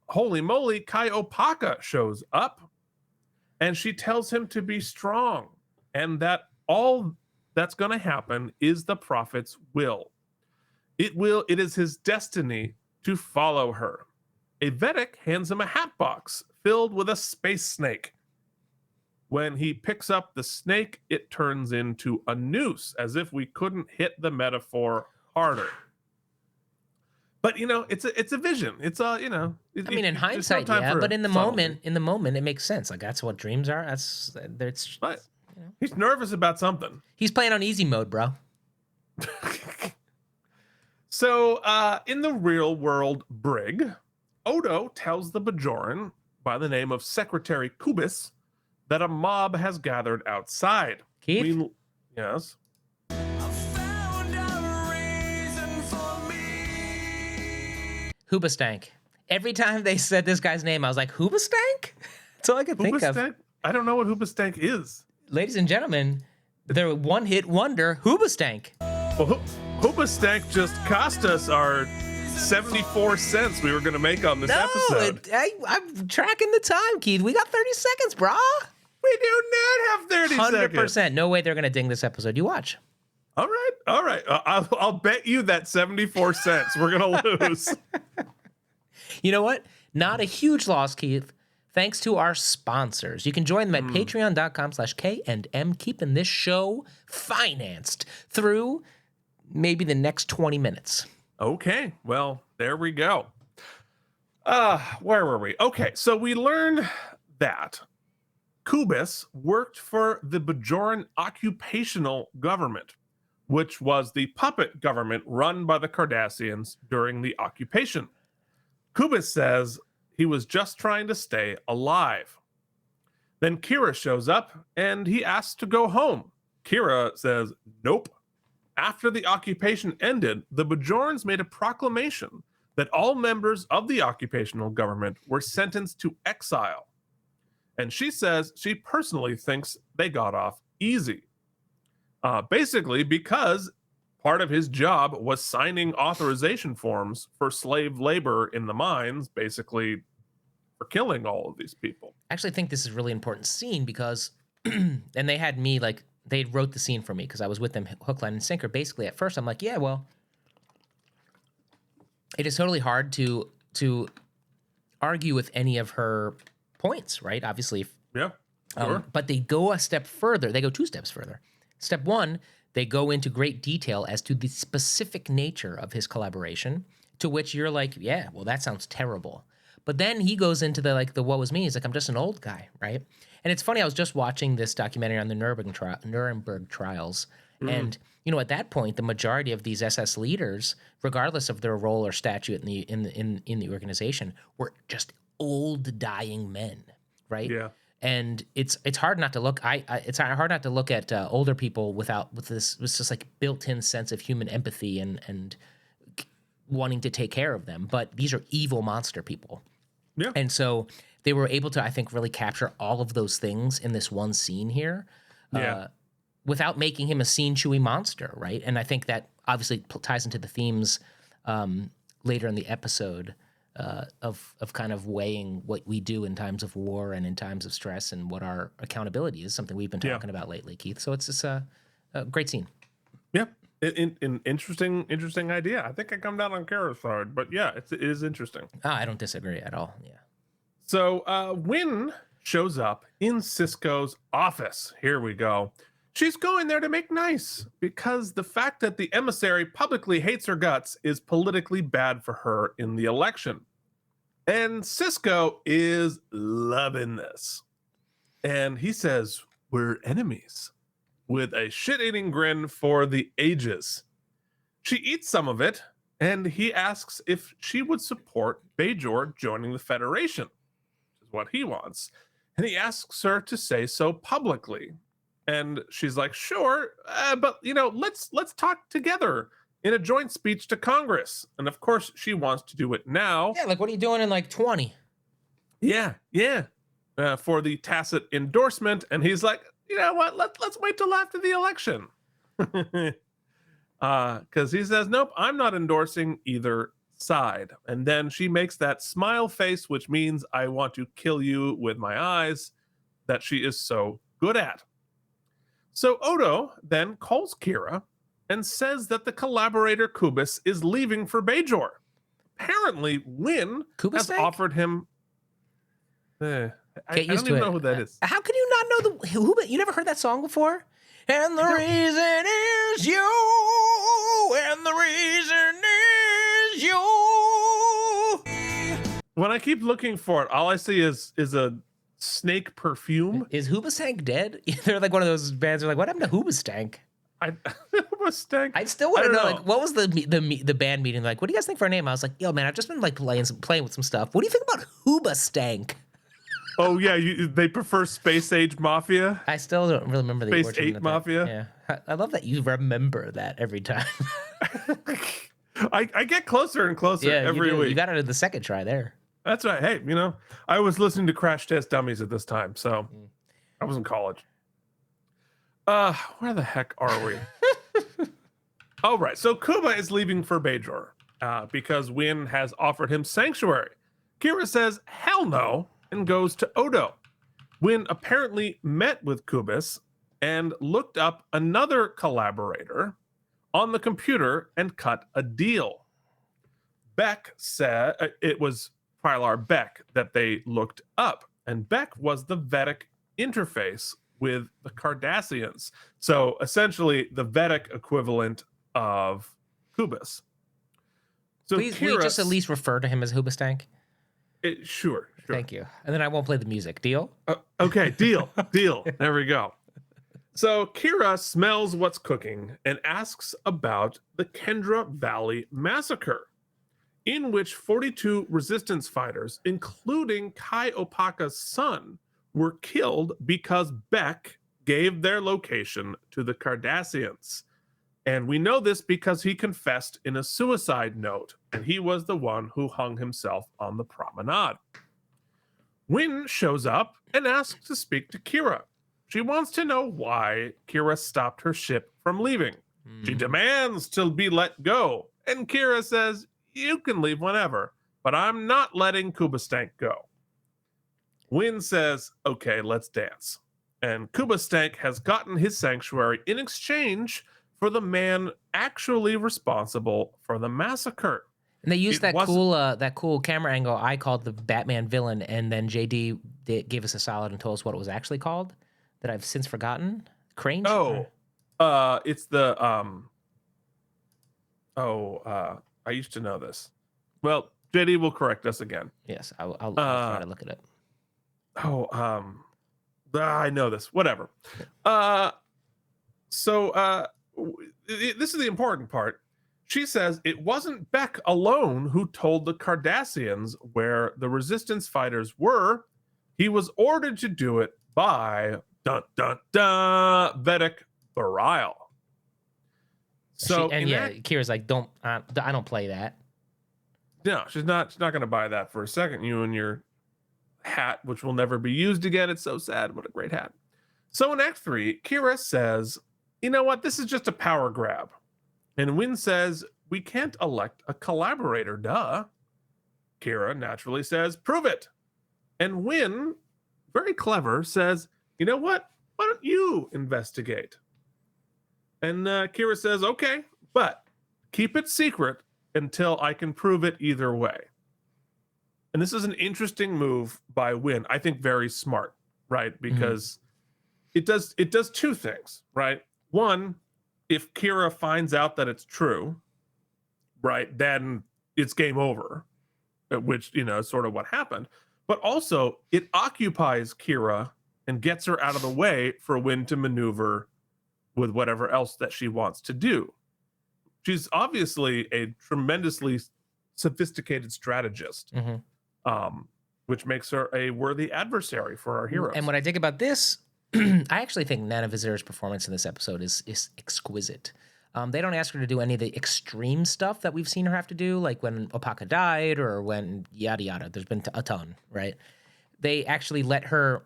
holy moly, Kai Opaka shows up, and she tells him to be strong, and that all that's going to happen is the prophet's will. It is his destiny to follow her. A Vedek hands him a hat box filled with a space snake. When he picks up the snake, it turns into a noose, as if we couldn't hit the metaphor harder. But it's a vision. It's a I mean, in hindsight, yeah, but in the moment, it makes sense. Like that's what dreams are. But he's nervous about something. He's playing on easy mode, bro. So in the real world brig, Odo tells the Bajoran by the name of Secretary Kubis that a mob has gathered outside. Keith? Yes. Hoobastank. Every time they said this guy's name, I was like, Hoobastank? That's all I could think of. I don't know what Hoobastank is. Ladies and gentlemen, their one-hit wonder, Hoobastank. Well, Hoobastank just cost us our 74 cents we were going to make on this episode. I'm tracking the time, Keith. We got 30 seconds, brah. We do not have 30 seconds. 100%. No way they're going to ding this episode. You watch. All right. I'll bet you that 74 cents we're going to lose. You know what? Not a huge loss, Keith. Thanks to our sponsors. You can join them at patreon.com/K&M, keeping this show financed through maybe the next 20 minutes. Okay. Well, there we go. Where were we? Okay. So we learn that Kubis worked for the Bajoran occupational government, which was the puppet government run by the Cardassians during the occupation. Kubis says he was just trying to stay alive. Then Kira shows up and he asks to go home. Kira says, nope. After the occupation ended, the Bajorans made a proclamation that all members of the occupational government were sentenced to exile. And she says she personally thinks they got off easy. Basically because part of his job was signing authorization forms for slave labor in the mines, basically for killing all of these people. I actually think this is a really important scene because, and they had me like, they wrote the scene for me because I was with them hook, line, and sinker. Basically, at first, I'm like, yeah, well, it is totally hard to argue with any of her points, right? Obviously, Yeah. Sure. but they go a step further. They go 2 steps further. Step 1, they go into great detail as to the specific nature of his collaboration, to which you're like, yeah, well, that sounds terrible. But then he goes into the what was me. He's like, I'm just an old guy, right? And it's funny, I was just watching this documentary on the Nuremberg trials. And, at that point, the majority of these SS leaders, regardless of their role or statute in the organization, were just old, dying men, right? Yeah. And it's hard not to look. It's hard not to look at older people with this just like built-in sense of human empathy and wanting to take care of them. But these are evil monster people. Yeah. And so they were able to, I think, really capture all of those things in this one scene here. Yeah. Without making him a scene-chewing monster, right? And I think that obviously ties into the themes later in the episode of kind of weighing what we do in times of war and in times of stress and what our accountability is, something we've been talking about lately, Keith. So it's just a great scene. Yeah. An interesting idea. I think I come down on Kara's side, but yeah, it is interesting. I don't disagree at all. Yeah. So Winn shows up in Cisco's office. Here we go. She's going there to make nice because the fact that the emissary publicly hates her guts is politically bad for her in the election. And Cisco is loving this. And he says, we're enemies, with a shit-eating grin for the ages. She eats some of it, and he asks if she would support Bajor joining the Federation, which is what he wants. And he asks her to say so publicly. And she's like, sure, but let's talk together in a joint speech to Congress. And of course, she wants to do it now. Yeah, like what are you doing in 20? Yeah. For the tacit endorsement. And he's like, you know what? Let's wait till after the election. Because he says, nope, I'm not endorsing either side. And then she makes that smile face, which means I want to kill you with my eyes, that she is so good at. So Odo then calls Kira and says that the collaborator Kubis is leaving for Bajor. Apparently, Winn has offered him. I don't even know who that is. How can you not know who? You never heard that song before? And the reason is you. And the reason is you. When I keep looking for it, all I see is a snake perfume. Is Hoobastank dead? They're like one of those bands. They're like, what happened to Hoobastank? Hoobastank. I still want to know, like, what was the band meeting like? What do you guys think for a name? I was like, yo, man, I've just been like playing with some stuff. What do you think about Hoobastank? Oh yeah, they prefer Space Age Mafia. I still don't really remember the Space origin 8 of Mafia. Yeah, I love that you remember that every time. I get closer and closer every week. You got it in the second try there. That's right. Hey, I was listening to Crash Test Dummies at this time, so I was in college. Where the heck are we? Oh, right. So Kuba is leaving for Bajor because Winn has offered him sanctuary. Kira says, hell no, and goes to Odo. Winn apparently met with Kubis and looked up another collaborator on the computer and cut a deal. Beck said it was Pilar Beck that they looked up, and Beck was the Vedek interface with the Cardassians. So essentially the Vedek equivalent of Kubis. So Please, will you just at least refer to him as Hoobastank? Sure. Thank you. And then I won't play the music. Deal? Okay, deal. There we go. So Kira smells what's cooking and asks about the Kendra Valley Massacre, in which 42 resistance fighters, including Kai Opaka's son, were killed because Beck gave their location to the Cardassians. And we know this because he confessed in a suicide note, and he was the one who hung himself on the promenade. Winn shows up and asks to speak to Kira. She wants to know why Kira stopped her ship from leaving. She demands to be let go, and Kira says, you can leave whenever, but I'm not letting Kubastank go. Winn says, okay, let's dance. And Kubastank has gotten his sanctuary in exchange for the man actually responsible for the massacre. And they used It that cool camera angle I called the Batman villain, and then JD gave us a solid and told us what it was actually called that I've since forgotten. Crane? It's the I used to know this. Well, JD will correct us again. Yes, I'll try to look it up. I know this. Whatever. This is the important part. She says it wasn't Beck alone who told the Cardassians where the resistance fighters were. He was ordered to do it by Vedek Bariel. So Kira's like, I don't play that. No, she's not going to buy that for a second. You and your hat, which will never be used again. It's so sad. What a great hat. So in Act 3, Kira says, you know what? This is just a power grab. And Winn says, we can't elect a collaborator, duh. Kira naturally says, prove it. And Winn, very clever, says, you know what? Why don't you investigate? And Kira says, okay, but keep it secret until I can prove it either way. And this is an interesting move by Winn. I think very smart, right? Because it does two things, right? One, if Kira finds out that it's true, right, then it's game over, which, is sort of what happened. But also, it occupies Kira and gets her out of the way for Winn to maneuver with whatever else that she wants to do. She's obviously a tremendously sophisticated strategist, which makes her a worthy adversary for our heroes. And what I think about this, I actually think Nana Vizir's performance in this episode is exquisite. They don't ask her to do any of the extreme stuff that we've seen her have to do, like when Opaka died or when yada yada. There's been a ton, right? They actually let her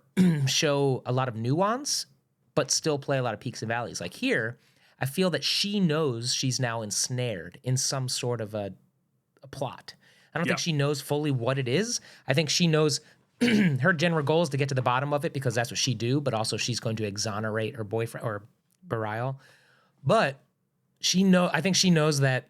show a lot of nuance, but still play a lot of peaks and valleys. Like here, I feel that she knows she's now ensnared in some sort of a plot. I don't think she knows fully what it is. I think she knows her general goal is to get to the bottom of it because that's what she do, but also she's going to exonerate her boyfriend or Bariel. But I think she knows that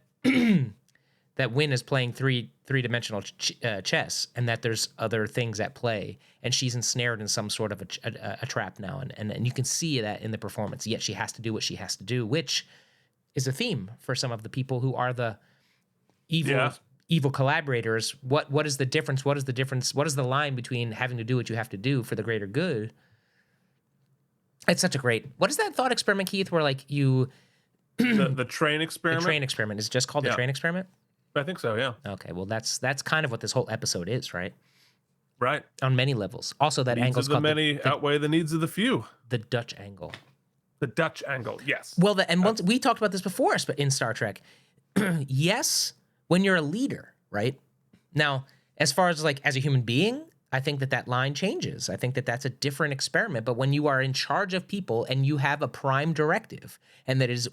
that Winn is playing three-dimensional chess and that there's other things at play, and she's ensnared in some sort of a trap now, and you can see that in the performance. Yet she has to do what she has to do, which is a theme for some of the people who are the evil collaborators. What is the difference? What is the difference? What is the line between having to do what you have to do for the greater good? It's such a great. What is that thought experiment, Keith? Where like you. The train experiment. The train experiment is just called the train experiment. I think so. Yeah. Okay. Well, that's kind of what this whole episode is, right? Right. On many levels. Also, that angle of the many outweigh the needs of the few. The Dutch angle. The Dutch angle. Yes. Well, once we talked about this before in Star Trek. Yes, when you're a leader, right? Now, as far as like as a human being, I think that line changes. I think that that's a different experiment. But when you are in charge of people and you have a prime directive and that is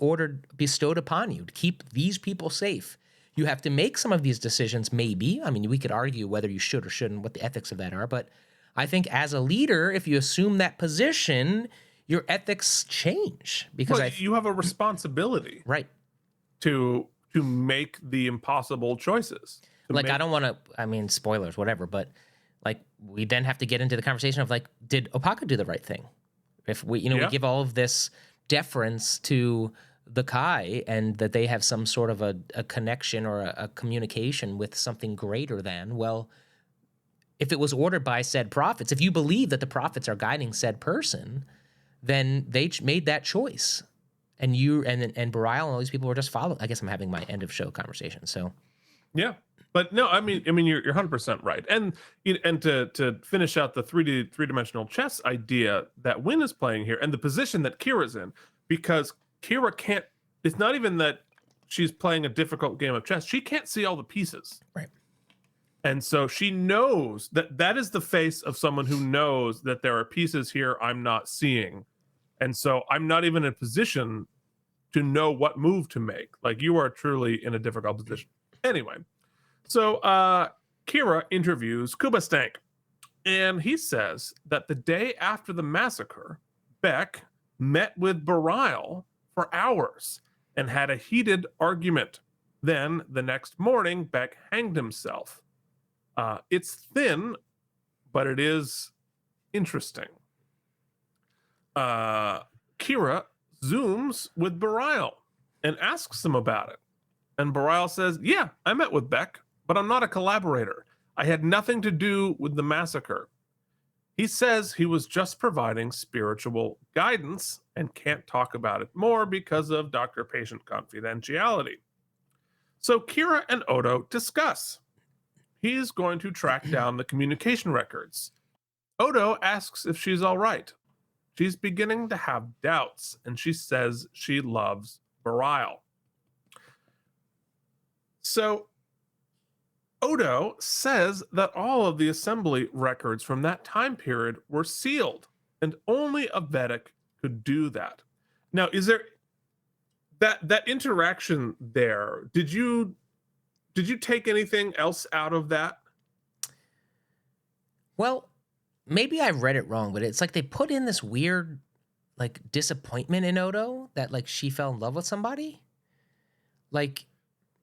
bestowed upon you to keep these people safe, you have to make some of these decisions, maybe. I mean, we could argue whether you should or shouldn't, what the ethics of that are. But I think as a leader, if you assume that position, your ethics change. Because you have a responsibility. Right. To make the impossible choices. I don't want to, spoilers, whatever, but like we then have to get into the conversation of like, did Opaka do the right thing? If we give all of this deference to the Kai and that they have some sort of a connection or a communication with something greater than, well, if it was ordered by said prophets, if you believe that the prophets are guiding said person, then they made that choice. And you and Bariel and all these people were just following. I guess I'm having my end of show conversation. So, yeah, but no, I mean, you're 100% right. And to finish out the three-dimensional chess idea that Winn is playing here, and the position that Kira's in, because Kira can't. It's not even that she's playing a difficult game of chess. She can't see all the pieces. Right. And so she knows that is the face of someone who knows that there are pieces here I'm not seeing. And so I'm not even in a position to know what move to make. Like, you are truly in a difficult position. Anyway, so Kira interviews Kubastank, and he says that the day after the massacre, Beck met with Bariel for hours and had a heated argument. Then the next morning, Beck hanged himself. It's thin, but it is interesting. Kira zooms with Bariel and asks him about it. And Bariel says, yeah, I met with Beck, but I'm not a collaborator. I had nothing to do with the massacre. He says he was just providing spiritual guidance and can't talk about it more because of doctor-patient confidentiality. So Kira and Odo discuss. He's going to track down the communication records. Odo asks if she's all right. She's beginning to have doubts, and she says she loves Bariel. So Odo says that all of the assembly records from that time period were sealed, and only a Vedek could do that. Now, is there that interaction there? Did you take anything else out of that? Well, maybe I read it wrong, but it's like they put in this weird like disappointment in Odo that like she fell in love with somebody. Like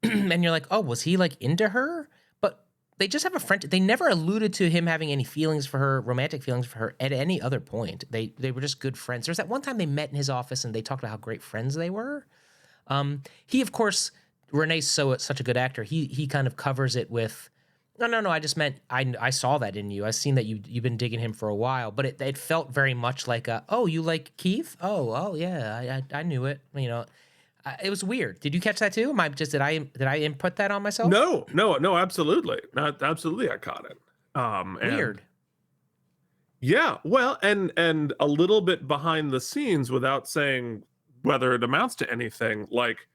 and you're like, "Oh, was he like into her?" But they just have a friend. They never alluded to him having any feelings for her, romantic feelings for her at any other point. They were just good friends. There's that one time they met in his office and they talked about how great friends they were. He, of course, Renee's such a good actor. He kind of covers it with, no. I just meant I saw that in you. I've seen that you've been digging him for a while. But it felt very much like oh, you like Keith? Oh yeah, I knew it. You know, it was weird. Did you catch that too? Did I input that on myself? No, absolutely, not absolutely. I caught it. Weird. Yeah, well, and a little bit behind the scenes, without saying whether it amounts to anything, like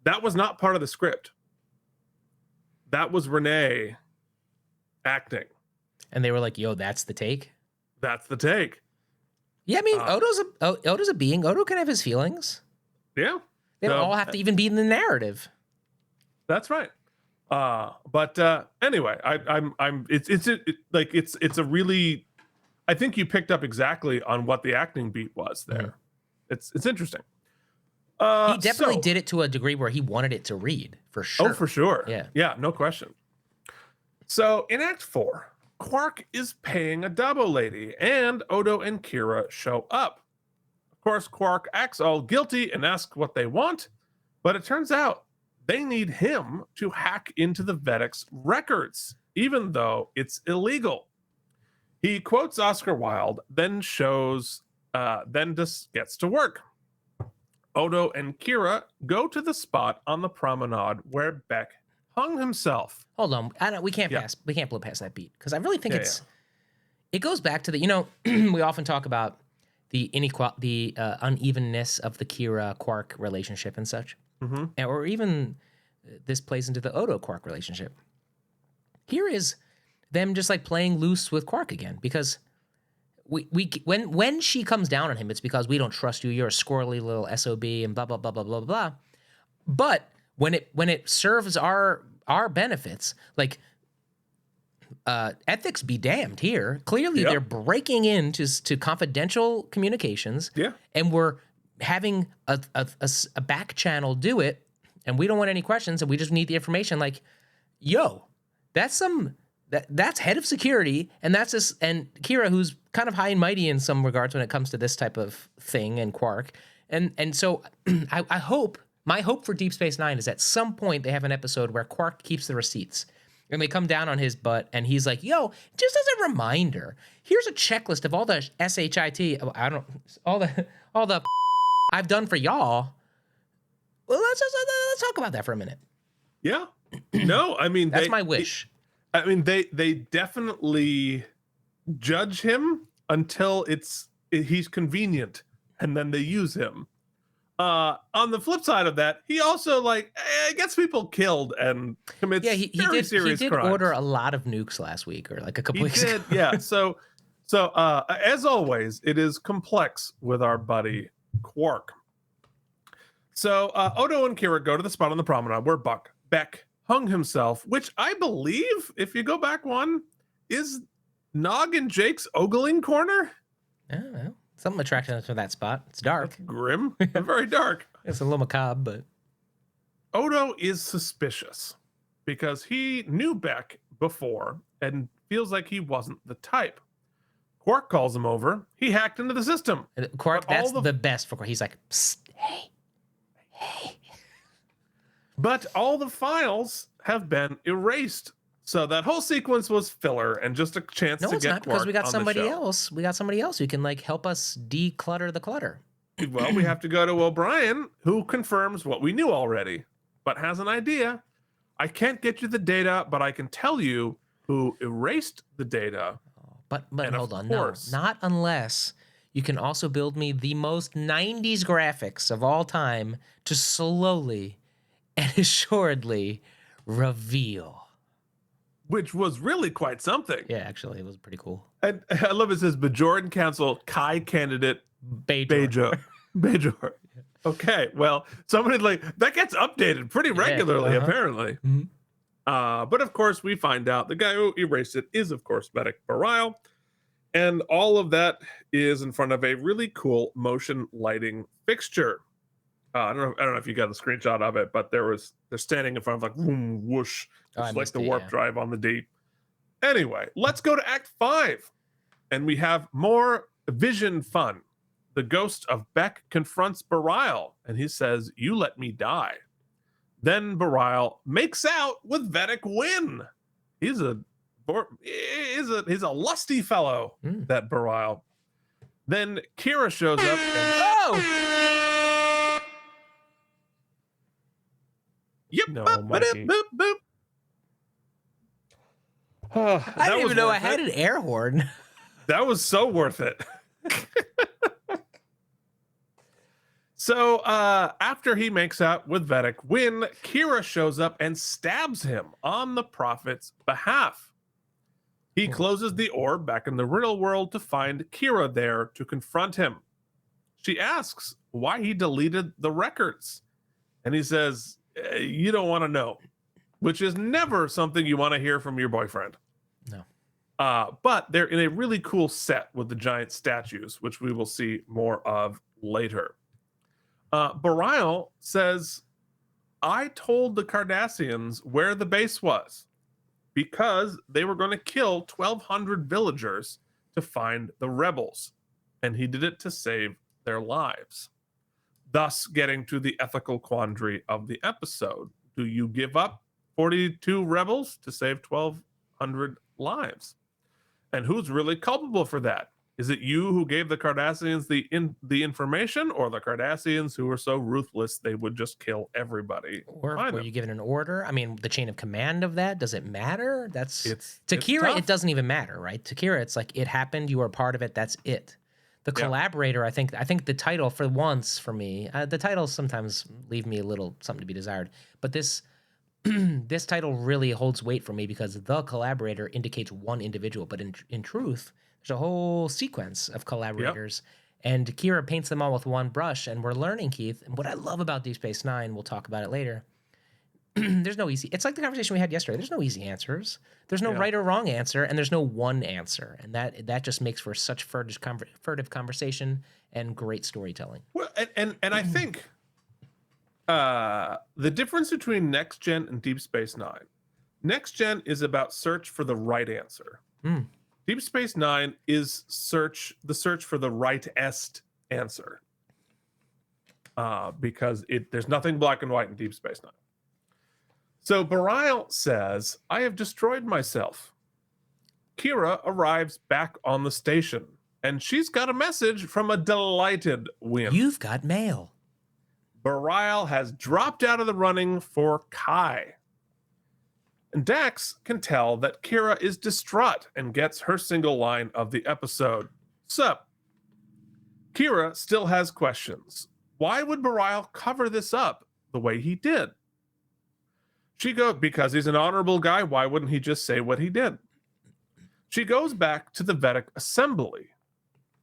that was not part of the script. That was Renee acting. And they were like, yo, that's the take? That's the take. Yeah, I mean, Odo's a being. Odo can have his feelings. Yeah. They don't all have to even be in the narrative. That's right. But anyway, it's a really, I think you picked up exactly on what the acting beat was there. Mm-hmm. It's interesting. He definitely did it to a degree where he wanted it to read, for sure. Oh, for sure. Yeah, no question. So in Act 4, Quark is paying a double lady, and Odo and Kira show up. Of course, Quark acts all guilty and asks what they want, but it turns out they need him to hack into the Vedek's records, even though it's illegal. He quotes Oscar Wilde, then just gets to work. Odo and Kira go to the spot on the promenade where Beck hung himself. Hold on, we can't blow past that beat because I really think it goes back to the we often talk about the unevenness of the Kira Quark relationship and such, or even this plays into the Odo Quark relationship. Here is them just like playing loose with Quark again because. When she comes down on him, it's because we don't trust you. You're a squirrely little SOB and blah blah blah blah blah blah. But when it serves our benefits, like ethics be damned here. Clearly, they're breaking into confidential communications. Yeah, and we're having a back channel do it, and we don't want any questions, and we just need the information. Like, yo, that's head of security, and and Kira, who's kind of high and mighty in some regards when it comes to this type of thing, and Quark, and so I hope my hope for Deep Space Nine is at some point they have an episode where Quark keeps the receipts, and they come down on his butt, and he's like, "Yo, just as a reminder, here's a checklist of all the SHIT, all the I've done for y'all. Well, let's talk about that for a minute." Yeah, no, I mean that's my wish. I mean, they definitely judge him until he's convenient, and then they use him. On the flip side of that, he also gets people killed and commits serious crimes. He did order a lot of nukes last week, or like a couple weeks ago. Yeah. So as always, it is complex with our buddy Quark. So Odo and Kira go to the spot on the promenade where Beck hung himself, which I believe, if you go back one, is Nog and Jake's ogling corner. Oh, something attracted us to that spot. It's dark. That's grim. Very dark. It's a little macabre, but Odo is suspicious because he knew Beck before and feels like he wasn't the type. Quark calls him over. He hacked into the system. And Quark, But all that's the best for Quark. He's like, psst, hey. But all the files have been erased. So that whole sequence was filler and just a chance No, to it's get not, because Quark we got on the somebody show. else. We got somebody else who can like help us declutter the clutter. Well, we have to go to O'Brien, who confirms what we knew already, but has an idea. I can't get you the data, but I can tell you who erased the data. But And hold of on, course- no, not unless you can also build me the most 90s graphics of all time to slowly and assuredly reveal. Which was really quite something. Yeah, actually, it was pretty cool. And I love it says Bajoran Council Kai candidate Bajor. Bajor. Okay, well, somebody like that gets updated pretty regularly, apparently. Mhm. But of course, we find out the guy who erased it is, of course, Vedek Bariel. And all of that is in front of a really cool motion lighting fixture. I don't know if you got a screenshot of it, but they're standing in front of like boom, whoosh. Oh, I It's like missed the it, warp yeah. drive on the deep. Anyway, let's go to Act 5. And we have more vision fun. The ghost of Beck confronts Bariel, and he says, "You let me die." Then Bariel makes out with Vedek Winn. He's a lusty fellow, that Bariel. Then Kira shows up and Oh! yep, No, boop, Mikey. boop, boop. I didn't even know I had an air horn. That was so worth it. So after he makes out with Vedek Winn, Kira shows up and stabs him on the Prophet's behalf. He closes the orb back in the real world to find Kira there to confront him. She asks why he deleted the records. And he says, you don't want to know, which is never something you want to hear from your boyfriend. No. But they're in a really cool set with the giant statues, which we will see more of later. Bariel says, I told the Cardassians where the base was because they were going to kill 1,200 villagers to find the rebels. And he did it to save their lives. Thus getting to the ethical quandary of the episode. Do you give up 42 rebels to save 1,200 lives? And who's really culpable for that? Is it you who gave the Cardassians the information, or the Cardassians who were so ruthless they would just kill everybody? Or Find were them. you given an order? I mean, the chain of command of that, does it matter? It's to Kira, tough. it doesn't even matter, right? To Kira, it's like it happened, you were a part of it, that's it. The Yeah. Collaborator, I think the title for once for me, the titles sometimes leave me a little something to be desired, but this this title really holds weight for me because the Collaborator indicates one individual, but in truth, there's a whole sequence of collaborators, and Kira paints them all with one brush. And we're learning, Keith, and what I love about Deep Space Nine, we'll talk about it later. There's no easy. It's like the conversation we had yesterday. There's no easy answers. There's no right or wrong answer, and there's no one answer, and that just makes for such furtive conversation and great storytelling. Well, and I think the difference between Next Gen and Deep Space Nine. Next Gen is about search for the right answer. Deep Space Nine is the search for the rightest answer. Because there's nothing black and white in Deep Space Nine. So Bariel says, I have destroyed myself. Kira arrives back on the station, and she's got a message from a delighted Winn. You've got mail. Bariel has dropped out of the running for Kai. And Dax can tell that Kira is distraught and gets her single line of the episode. Sup? Kira still has questions. Why would Bariel cover this up the way he did? She goes, because he's an honorable guy, why wouldn't he just say what he did? She goes back to the Vedek assembly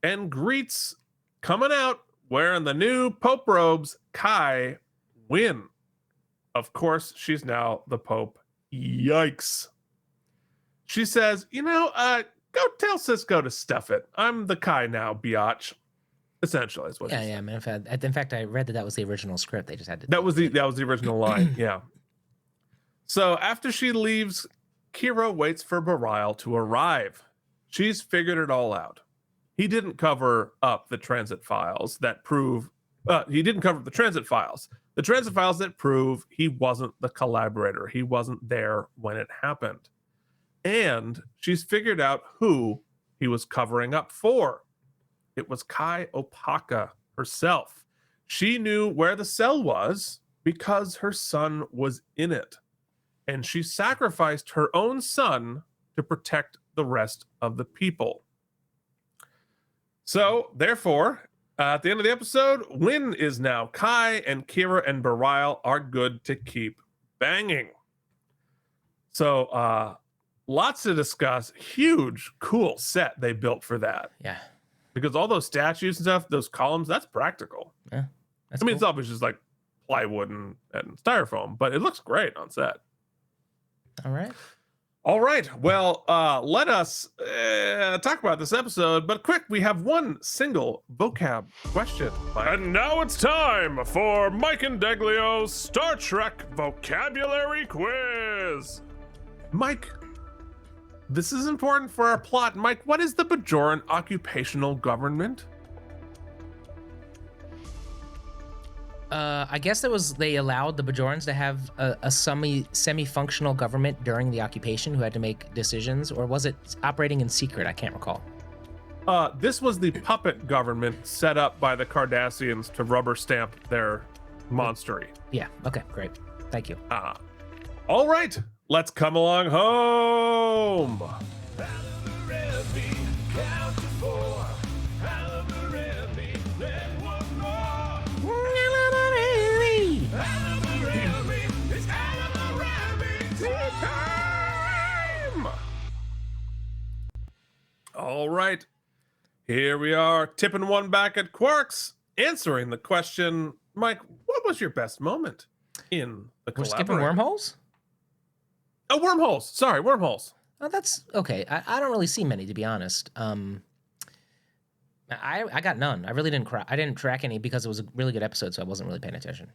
and greets, coming out wearing the new Pope robes, Kai Winn. Of course, she's now the Pope. Yikes. She says, go tell Cisco to stuff it. I'm the Kai now, biatch. essentially is what Yeah, he yeah. said. Man, in fact, I read that was the original script. They just had to. That was the original line. Yeah. So after she leaves, Kira waits for Bariel to arrive. She's figured it all out. He didn't cover up the transit files that prove. He didn't cover up the transit files. The transit files that prove he wasn't the collaborator. He wasn't there when it happened. And she's figured out who he was covering up for. It was Kai Opaka herself. She knew where the cell was because her son was in it. And she sacrificed her own son to protect the rest of the people. So, therefore, at the end of the episode, Winn is now Kai, and Kira and Bariel are good to keep banging. So, lots to discuss. Huge, cool set they built for that. Yeah. Because all those statues and stuff, those columns, that's practical. Yeah. That's I mean, cool. it's obviously just like plywood and styrofoam, but it looks great on set. All right. All right. Well, let us talk about this episode. But quick, we have one single vocab question. And now it's time for Mike Indeglio's Star Trek Vocabulary Quiz. Mike, this is important for our plot. Mike, what is the Bajoran occupational government? I guess they allowed the Bajorans to have a semi-functional government during the occupation who had to make decisions, or was it operating in secret? I can't recall. This was the puppet government set up by the Cardassians to rubber stamp their monstery. Yeah. Okay. Great. Thank you. All right, let's come along home. All right, here we are, tipping one back at Quarks, answering the question, Mike, what was your best moment in the We're skipping Collaborator? wormholes? Oh, wormholes. Sorry, wormholes. Oh, that's okay. I don't really see many, to be honest. I got none. I really didn't I didn't track any because it was a really good episode, so I wasn't really paying attention.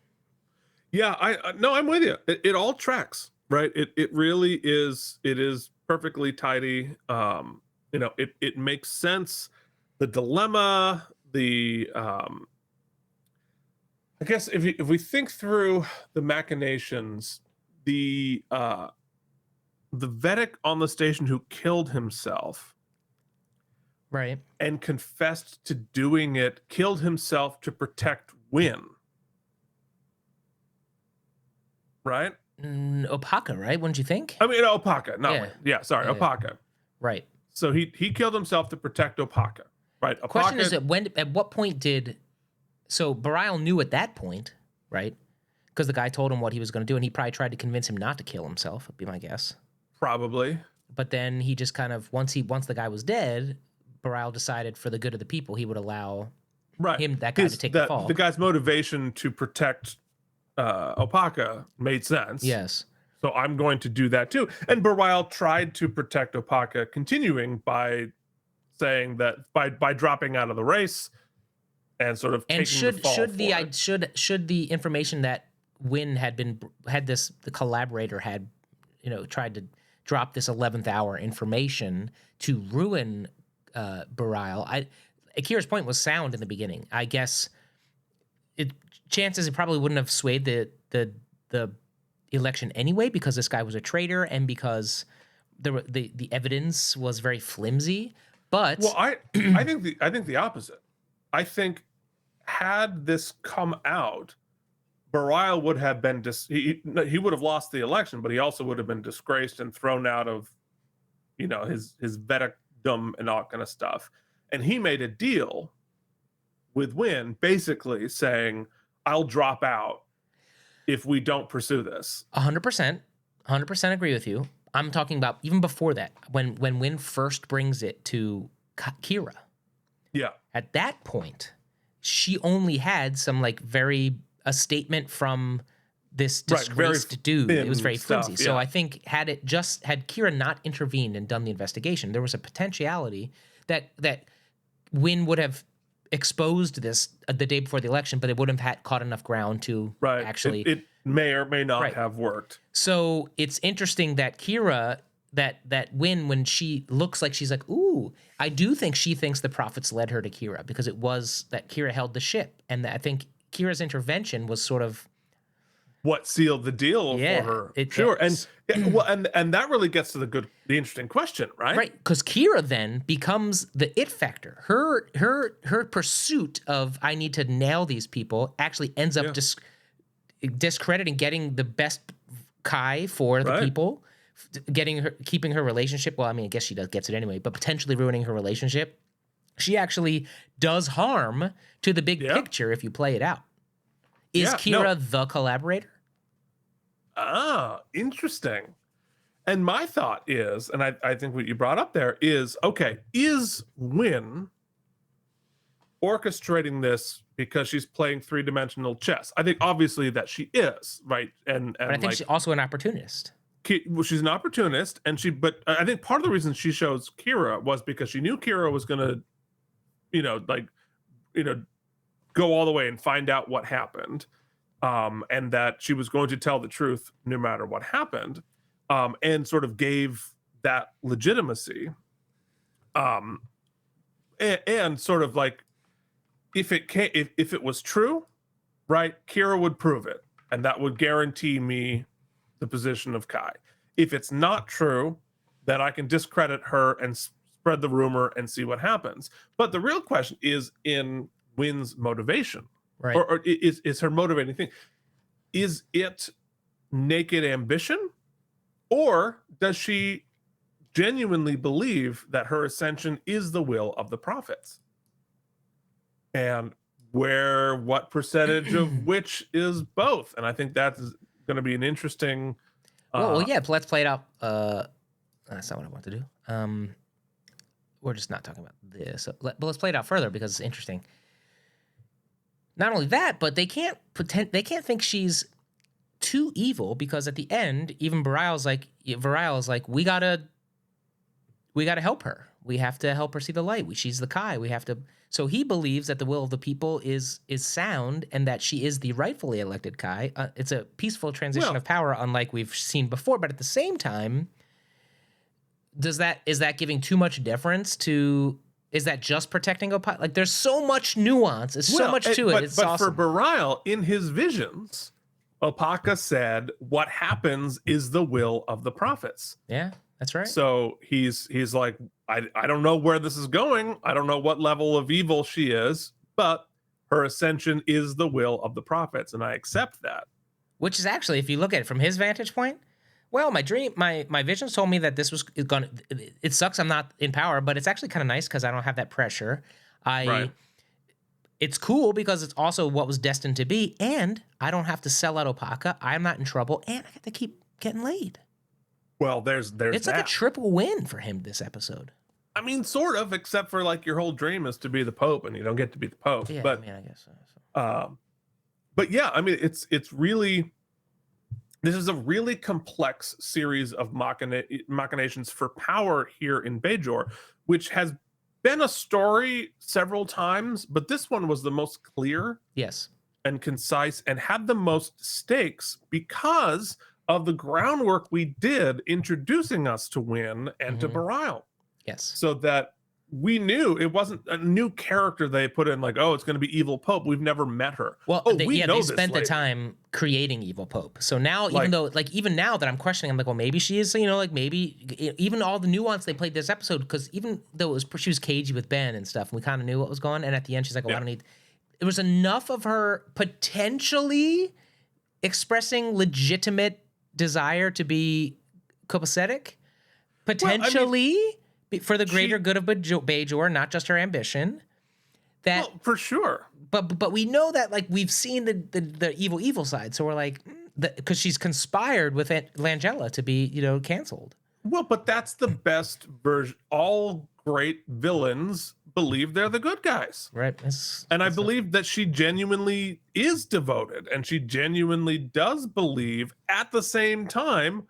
Yeah, no, I'm with you. It all tracks, right? It really is. It is perfectly tidy. It makes sense. The dilemma, I guess if we think through the machinations, the Vedek on the station who killed himself, Right. and confessed to doing it, killed himself to protect Winn. Right? Opaka, right? Wouldn't you think? I mean, Opaka, not Yeah. Winn. Yeah, sorry, Yeah. Opaka. Right. So he killed himself to protect Opaka. Right? Opaka, Question is at what point so Bariel knew at that point, right? Because the guy told him what he was going to do, and he probably tried to convince him not to kill himself, would be my guess. probably. But then he just kind of once the guy was dead, Bariel decided for the good of the people he would allow Right. that guy to take the fall. The guy's motivation to protect Opaka made sense. Yes. So I'm going to do that too. And Bariel tried to protect Opaka, continuing by saying that by dropping out of the race and sort of And taking the fall for it. should the information that Winn the collaborator had, tried to drop this 11th hour information to ruin Bariel. Akira's point was sound in the beginning. I guess chances it probably wouldn't have swayed the election anyway, because this guy was a traitor and because the evidence was very flimsy. But Well, I think the opposite. I think had this come out, Bariel would have been he would have lost the election, but he also would have been disgraced and thrown out of his Vedekdom and all kind of stuff. And he made a deal with Winn, basically saying, "I'll drop out if we don't pursue this." 100% agree with you. I'm talking about even before that, when Winn first brings it to Kira. Yeah. At that point, she only had some a statement from this Right, very disgraced dude. It was thin very stuff, flimsy. So yeah. I think had Kira not intervened and done the investigation, there was a potentiality that Winn would have exposed this the day before the election, but they wouldn't have caught enough ground to Right. actually. It may or may not Right. have worked. So it's interesting that Kira, that Winn, when she looks like she's like, ooh, I do think she thinks the prophets led her to Kira because it was that Kira held the ship, and I think Kira's intervention was sort of What sealed the deal Yeah, for her? it Sure, does. and that really gets to the interesting question, right? right because Kira then becomes the it factor. Her pursuit of I need to nail these people actually ends up discrediting getting the best Kai for the Right. people, keeping her relationship. Well, I mean, I guess she gets it anyway, but potentially ruining her relationship. She actually does harm to the big picture if you play it out. Is Kira the collaborator? Ah, interesting. And my thought is, and I think what you brought up there is, okay, is Winn orchestrating this because she's playing three-dimensional chess? I think obviously that she is, right? And But I think she's also an opportunist. Well, she's an opportunist, but I think part of the reason she chose Kira was because she knew Kira was gonna, go all the way and find out what happened, and that she was going to tell the truth no matter what happened, and sort of gave that legitimacy, and sort of like if it was true, right? Kira would prove it, and that would guarantee me the position of Kai. If it's not true, then I can discredit her and spread the rumor and see what happens. But the real question is in Winn's motivation, Right. or is her motivating thing? Is it naked ambition, or does she genuinely believe that her ascension is the will of the prophets? And what percentage of which is both? And I think that's going to be an interesting. Well, yeah. Let's play it out. That's not what I want to do. We're just not talking about this. But let's play it out further because it's interesting. Not only that, but they can't think she's too evil because at the end, even Bariel is like, we gotta help her. We have to help her see the light. She's the Kai. We have to. So he believes that the will of the people is sound and that she is the rightfully elected Kai. It's a peaceful transition of power, unlike we've seen before. But at the same time, is that giving too much deference to? Is that just protecting Oppo? Like, there's so much nuance. There's so much to it. It's but awesome. for Bariel, in his visions, Opaka said, "What happens is the will of the prophets." Yeah, that's right. So he's like, I don't know where this is going. I don't know what level of evil she is, but her ascension is the will of the prophets, and I accept that. Which is actually, if you look at it from his vantage point, well, my visions told me that this was going to, it sucks I'm not in power, but it's actually kind of nice because I don't have that pressure. Right. It's cool because it's also what was destined to be, and I don't have to sell out Opaka. I'm not in trouble, and I get to keep getting laid. Well, there's It's like a triple win for him this episode. I mean, sort of, except for like your whole dream is to be the Pope, and you don't get to be the Pope. Yeah, but I mean, I guess so. But yeah, I mean, it's really. This is a really complex series of machinations for power here in Bajor, which has been a story several times, but this one was the most clear Yes. and concise and had the most stakes because of the groundwork we did introducing us to Winn and to Bariel. Yes. So that we knew it wasn't a new character they put in, like, oh, it's going to be Evil Pope. We've never met her. Well, we know they this spent the lady. time creating Evil Pope. So now, even now that I'm questioning, I'm like, well, maybe she is, maybe even all the nuance they played this episode, because even though she was cagey with Ben and stuff, and we kind of knew what was going on, and at the end, she's like, oh, I don't need. There was enough of her potentially expressing legitimate desire to be copacetic, potentially. For the greater good of Bajor, not just her ambition. That for sure. But we know that, like, we've seen the evil side, so we're like, because she's conspired with Langella to be canceled. Well, but that's the best version. All great villains believe they're the good guys, right? I believe that she genuinely is devoted, and she genuinely does believe. At the same time,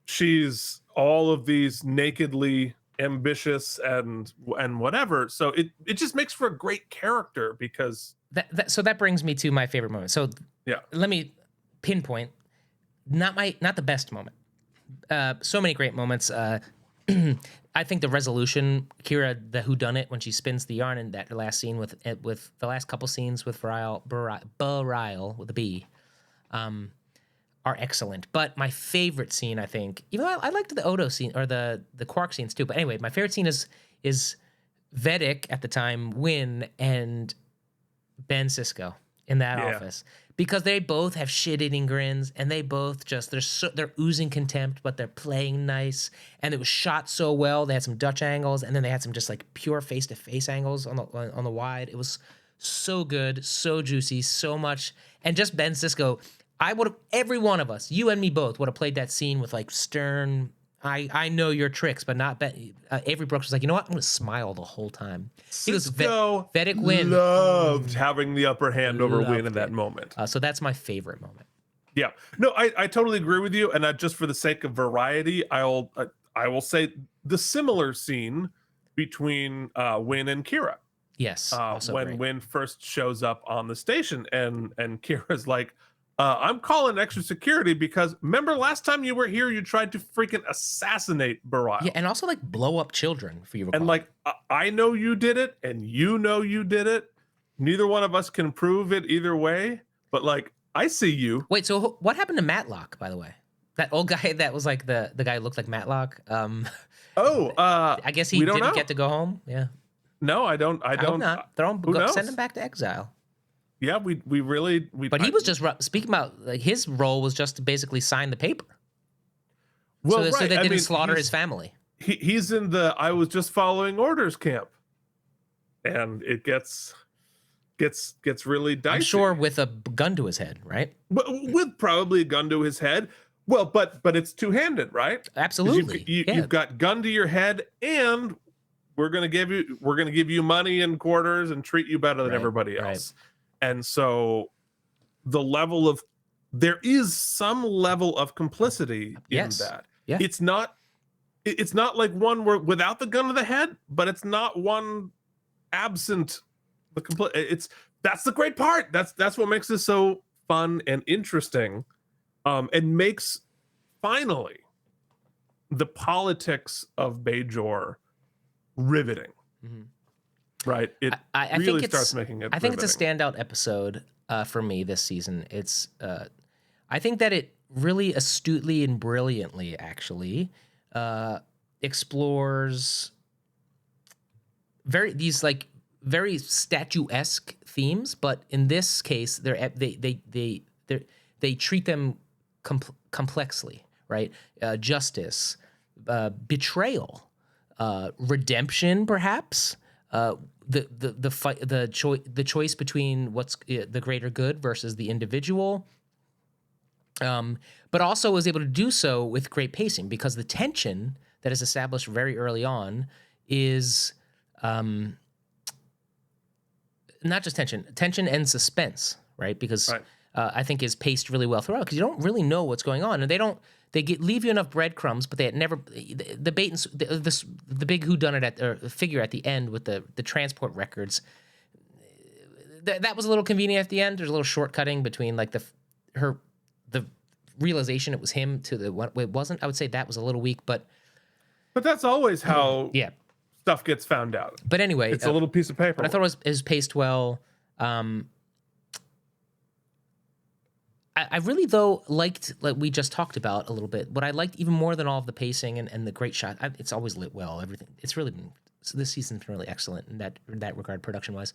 she's all of these nakedly ambitious and whatever. So it just makes for a great character because So that brings me to my favorite moment. So yeah, let me pinpoint not the best moment. So many great moments. I think the resolution, Kira, the whodunit when she spins the yarn in that last scene with the last couple scenes with Bariel with a B, are excellent. But my favorite scene, I think, even though I liked the Odo scene or the Quark scenes too. But anyway, my favorite scene is Vedek at the time, Winn, and Ben Sisko in that office. Because they both have shit-eating grins, and they both just they're oozing contempt, but they're playing nice. And it was shot so well. They had some Dutch angles, and then they had some just like pure face-to-face angles on the wide. It was so good, so juicy, so much. And just Ben Sisko, every one of us, you and me both, would have played that scene with like stern. I know your tricks, but not Ben. Avery Brooks was like, you know what? I'm going to smile the whole time. He goes, Vedek Winn loved having the upper hand over Winn in that moment. So that's my favorite moment. Yeah, no, I totally agree with you. And just for the sake of variety, I will say the similar scene between Winn and Kira. Yes, when great. Winn first shows up on the station, and Kira's like, I'm calling extra security because remember last time you were here, you tried to freaking assassinate Bariel. Yeah, and also like blow up children for you. And like, I know you did it, and you know you did it. Neither one of us can prove it either way, but like, I see you. Wait, so what happened to Matlock, by the way? That old guy that was like the guy who looked like Matlock. I guess he didn't get to go home. Yeah. No, I don't. I hope not. Send him back to exile. Yeah, we really. But he was just speaking about like his role was just to basically sign the paper. Well, so they didn't slaughter his family. He's in the I was just following orders camp, and it gets really dicey. I'm sure with a gun to his head, right? But with probably a gun to his head. Well, but it's two-handed, right? Absolutely. You've got gun to your head, and we're gonna give you money and quarters and treat you better than everybody else. Right. And so there is some level of complicity in that. Yeah. It's not like one where without the gun to the head, but it's not one absent the that's the great part. That's what makes this so fun and interesting. And makes finally the politics of Bajor riveting. Mm-hmm. Right. I really think starts making it. I think it's a standout episode for me this season. It's I think that it really astutely and brilliantly actually explores very statuesque themes, but in this case, they treat them complexly, right? Justice, betrayal, redemption, perhaps. The choice between what's the greater good versus the individual, but also was able to do so with great pacing because the tension that is established very early on is not just tension and suspense, right? Because I think is paced really well throughout because you don't really know what's going on, and they leave you enough breadcrumbs, but they had never the bait and the big whodunit figure at the end with the transport records. That was a little convenient at the end. There's a little shortcutting between like the realization it was him to the what it wasn't. I would say that was a little weak, but that's always how stuff gets found out. But anyway, it's a little piece of paper. But I thought it was paced well. I really, though, liked, like we just talked about a little bit, what I liked even more than all of the pacing and the great shot, it's always lit well, everything. It's really been, so this season's been really excellent in that regard, production-wise.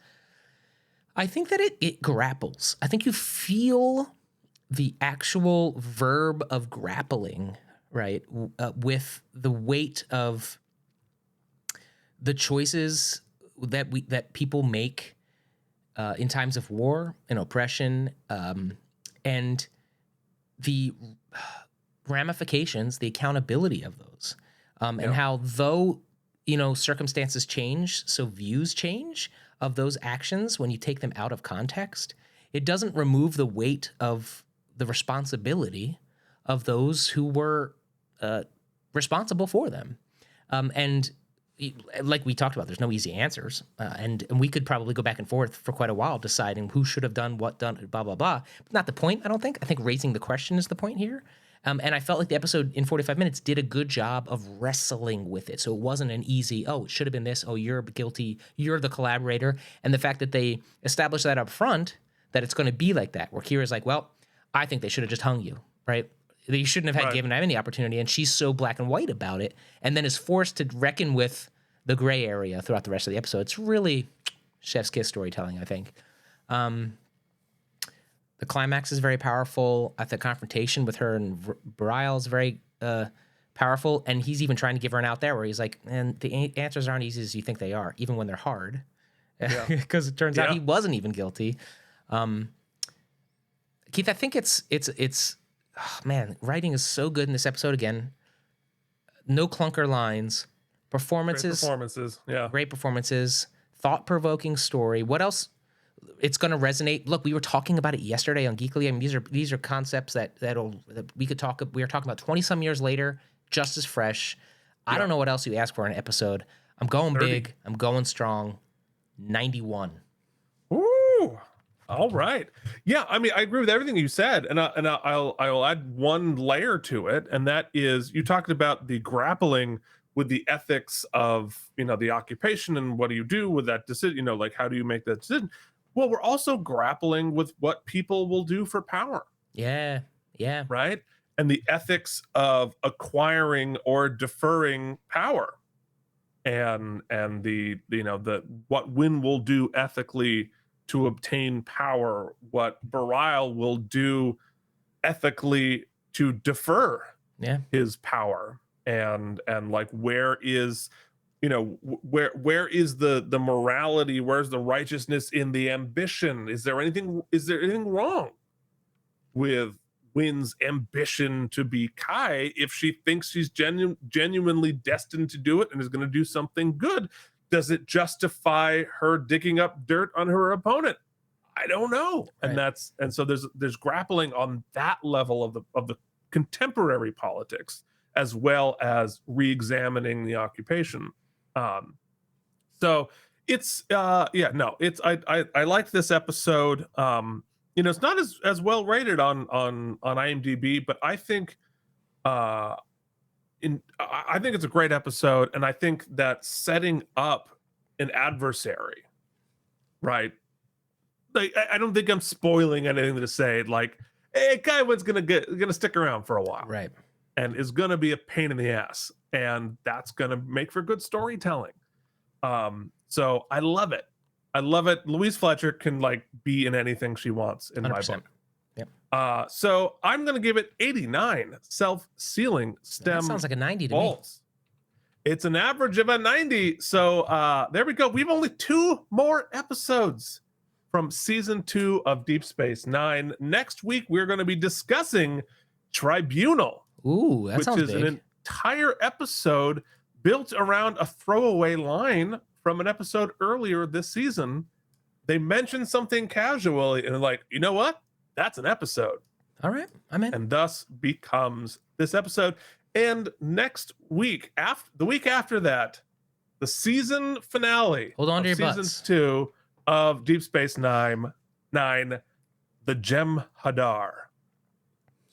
I think that it grapples. I think you feel the actual verb of grappling, right, with the weight of the choices that people make in times of war and oppression, and the ramifications, the accountability of those, and how though circumstances change, so views change of those actions when you take them out of context, it doesn't remove the weight of the responsibility of those who were responsible for them, and like we talked about, there's no easy answers, and we could probably go back and forth for quite a while deciding who should have done what, done blah blah blah. But not the point. I don't think. I think raising the question is the point here. And I felt like the episode in 45 minutes did a good job of wrestling with it. So it wasn't an easy, oh, it should have been this. Oh, you're guilty. You're the collaborator. And the fact that they established that up front, that it's going to be like that, where Kira's like, well, I think they should have just hung you, right? They shouldn't have had given him any opportunity. And she's so black and white about it, and then is forced to reckon with the gray area throughout the rest of the episode. It's really chef's kiss storytelling, I think. The climax is very powerful. At the confrontation with her and Bariel is very powerful. And he's even trying to give her an out there where he's like, and the answers aren't easy as you think they are, even when they're hard. Because it turns out he wasn't even guilty. Keith, I think it's oh man, writing is so good in this episode again. No clunker lines. Performances. Great performances. Thought-provoking story. What else? It's going to resonate. Look, we were talking about it yesterday on Geekly. I mean, these are concepts that we could talk. We are talking about 20 some years later, just as fresh. I don't know what else you ask for in an episode. I'm going 30. big. I'm going strong. 91. Ooh, all right. Yeah, I mean, I agree with everything you said, and I'll add one layer to it, and that is you talked about the grappling with the ethics of the occupation and what do you do with that decision. Like how do you make that decision? Well, we're also grappling with what people will do for power. Yeah. Right. And the ethics of acquiring or deferring power, and the what Winn will do ethically to obtain power, what Bariel will do ethically to defer his power, and like where is where is the morality, where's the righteousness in the ambition? Is there anything wrong with Winn's ambition to be Kai if she thinks she's genuinely destined to do it and is going to do something good? Does it justify her digging up dirt on her opponent? I don't know. Right. And so there's grappling on that level of the contemporary politics, as well as re-examining the occupation. So it's I liked this episode. It's not as well rated on IMDb, but I think I think it's a great episode, and I think that setting up an adversary, right? Like I don't think I'm spoiling anything to say. Like, hey, Kai Winn's gonna stick around for a while, Right? And is gonna be a pain in the ass, and that's gonna make for good storytelling. So I love it. Louise Fletcher can be in anything she wants in 100%. My book. Yep. So I'm gonna give it 89 self-sealing stem. That sounds like a 90 to balls. Me. It's an average of a 90. So there we go. We've only 2 more episodes from season 2 of Deep Space Nine. Next week we're going to be discussing Tribunal. Ooh, that sounds which is big. an entire episode built around a throwaway line from an episode earlier this season. They mentioned something casually and like, you know what? That's an episode. All right, I'm in. And thus becomes this episode. And next week, the week after that, the season finale. Hold on to your season butts. 2 of Deep Space Nine, the Gem Hadar.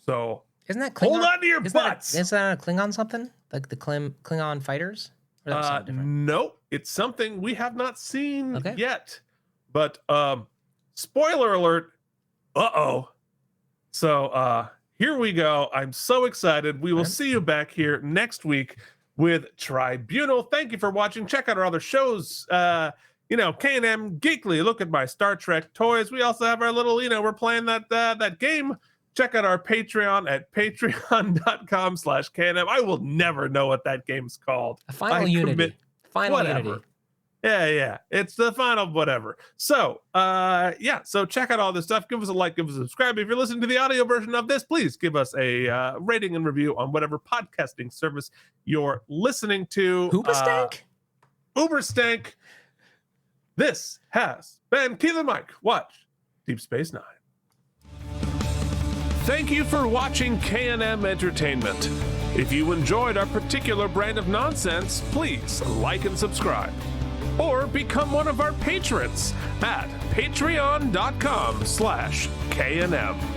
So Isn't that Klingon? hold on to your butts. Is that a Klingon something? Like the Klingon fighters? Or that's something different? Nope. It's something we have not seen Okay. yet. But spoiler alert. Uh-oh. So here we go. I'm so excited. We will see you back here next week with Tribunal. Thank you for watching. Check out our other shows. K&M Geekly. Look at my Star Trek toys. We also have our little, we're playing that game. Check out our Patreon at patreon.com/KNM. I will never know what that game's called. Final Unity. Final whatever. Unity. Yeah. It's the final whatever. So, so check out all this stuff. Give us a like, give us a subscribe. If you're listening to the audio version of this, please give us a rating and review on whatever podcasting service you're listening to. Uberstank. This has been Keith and Mike. Watch Deep Space Nine. Thank you for watching K&M Entertainment. If you enjoyed our particular brand of nonsense, please like and subscribe. Or become one of our patrons at patreon.com/KNM.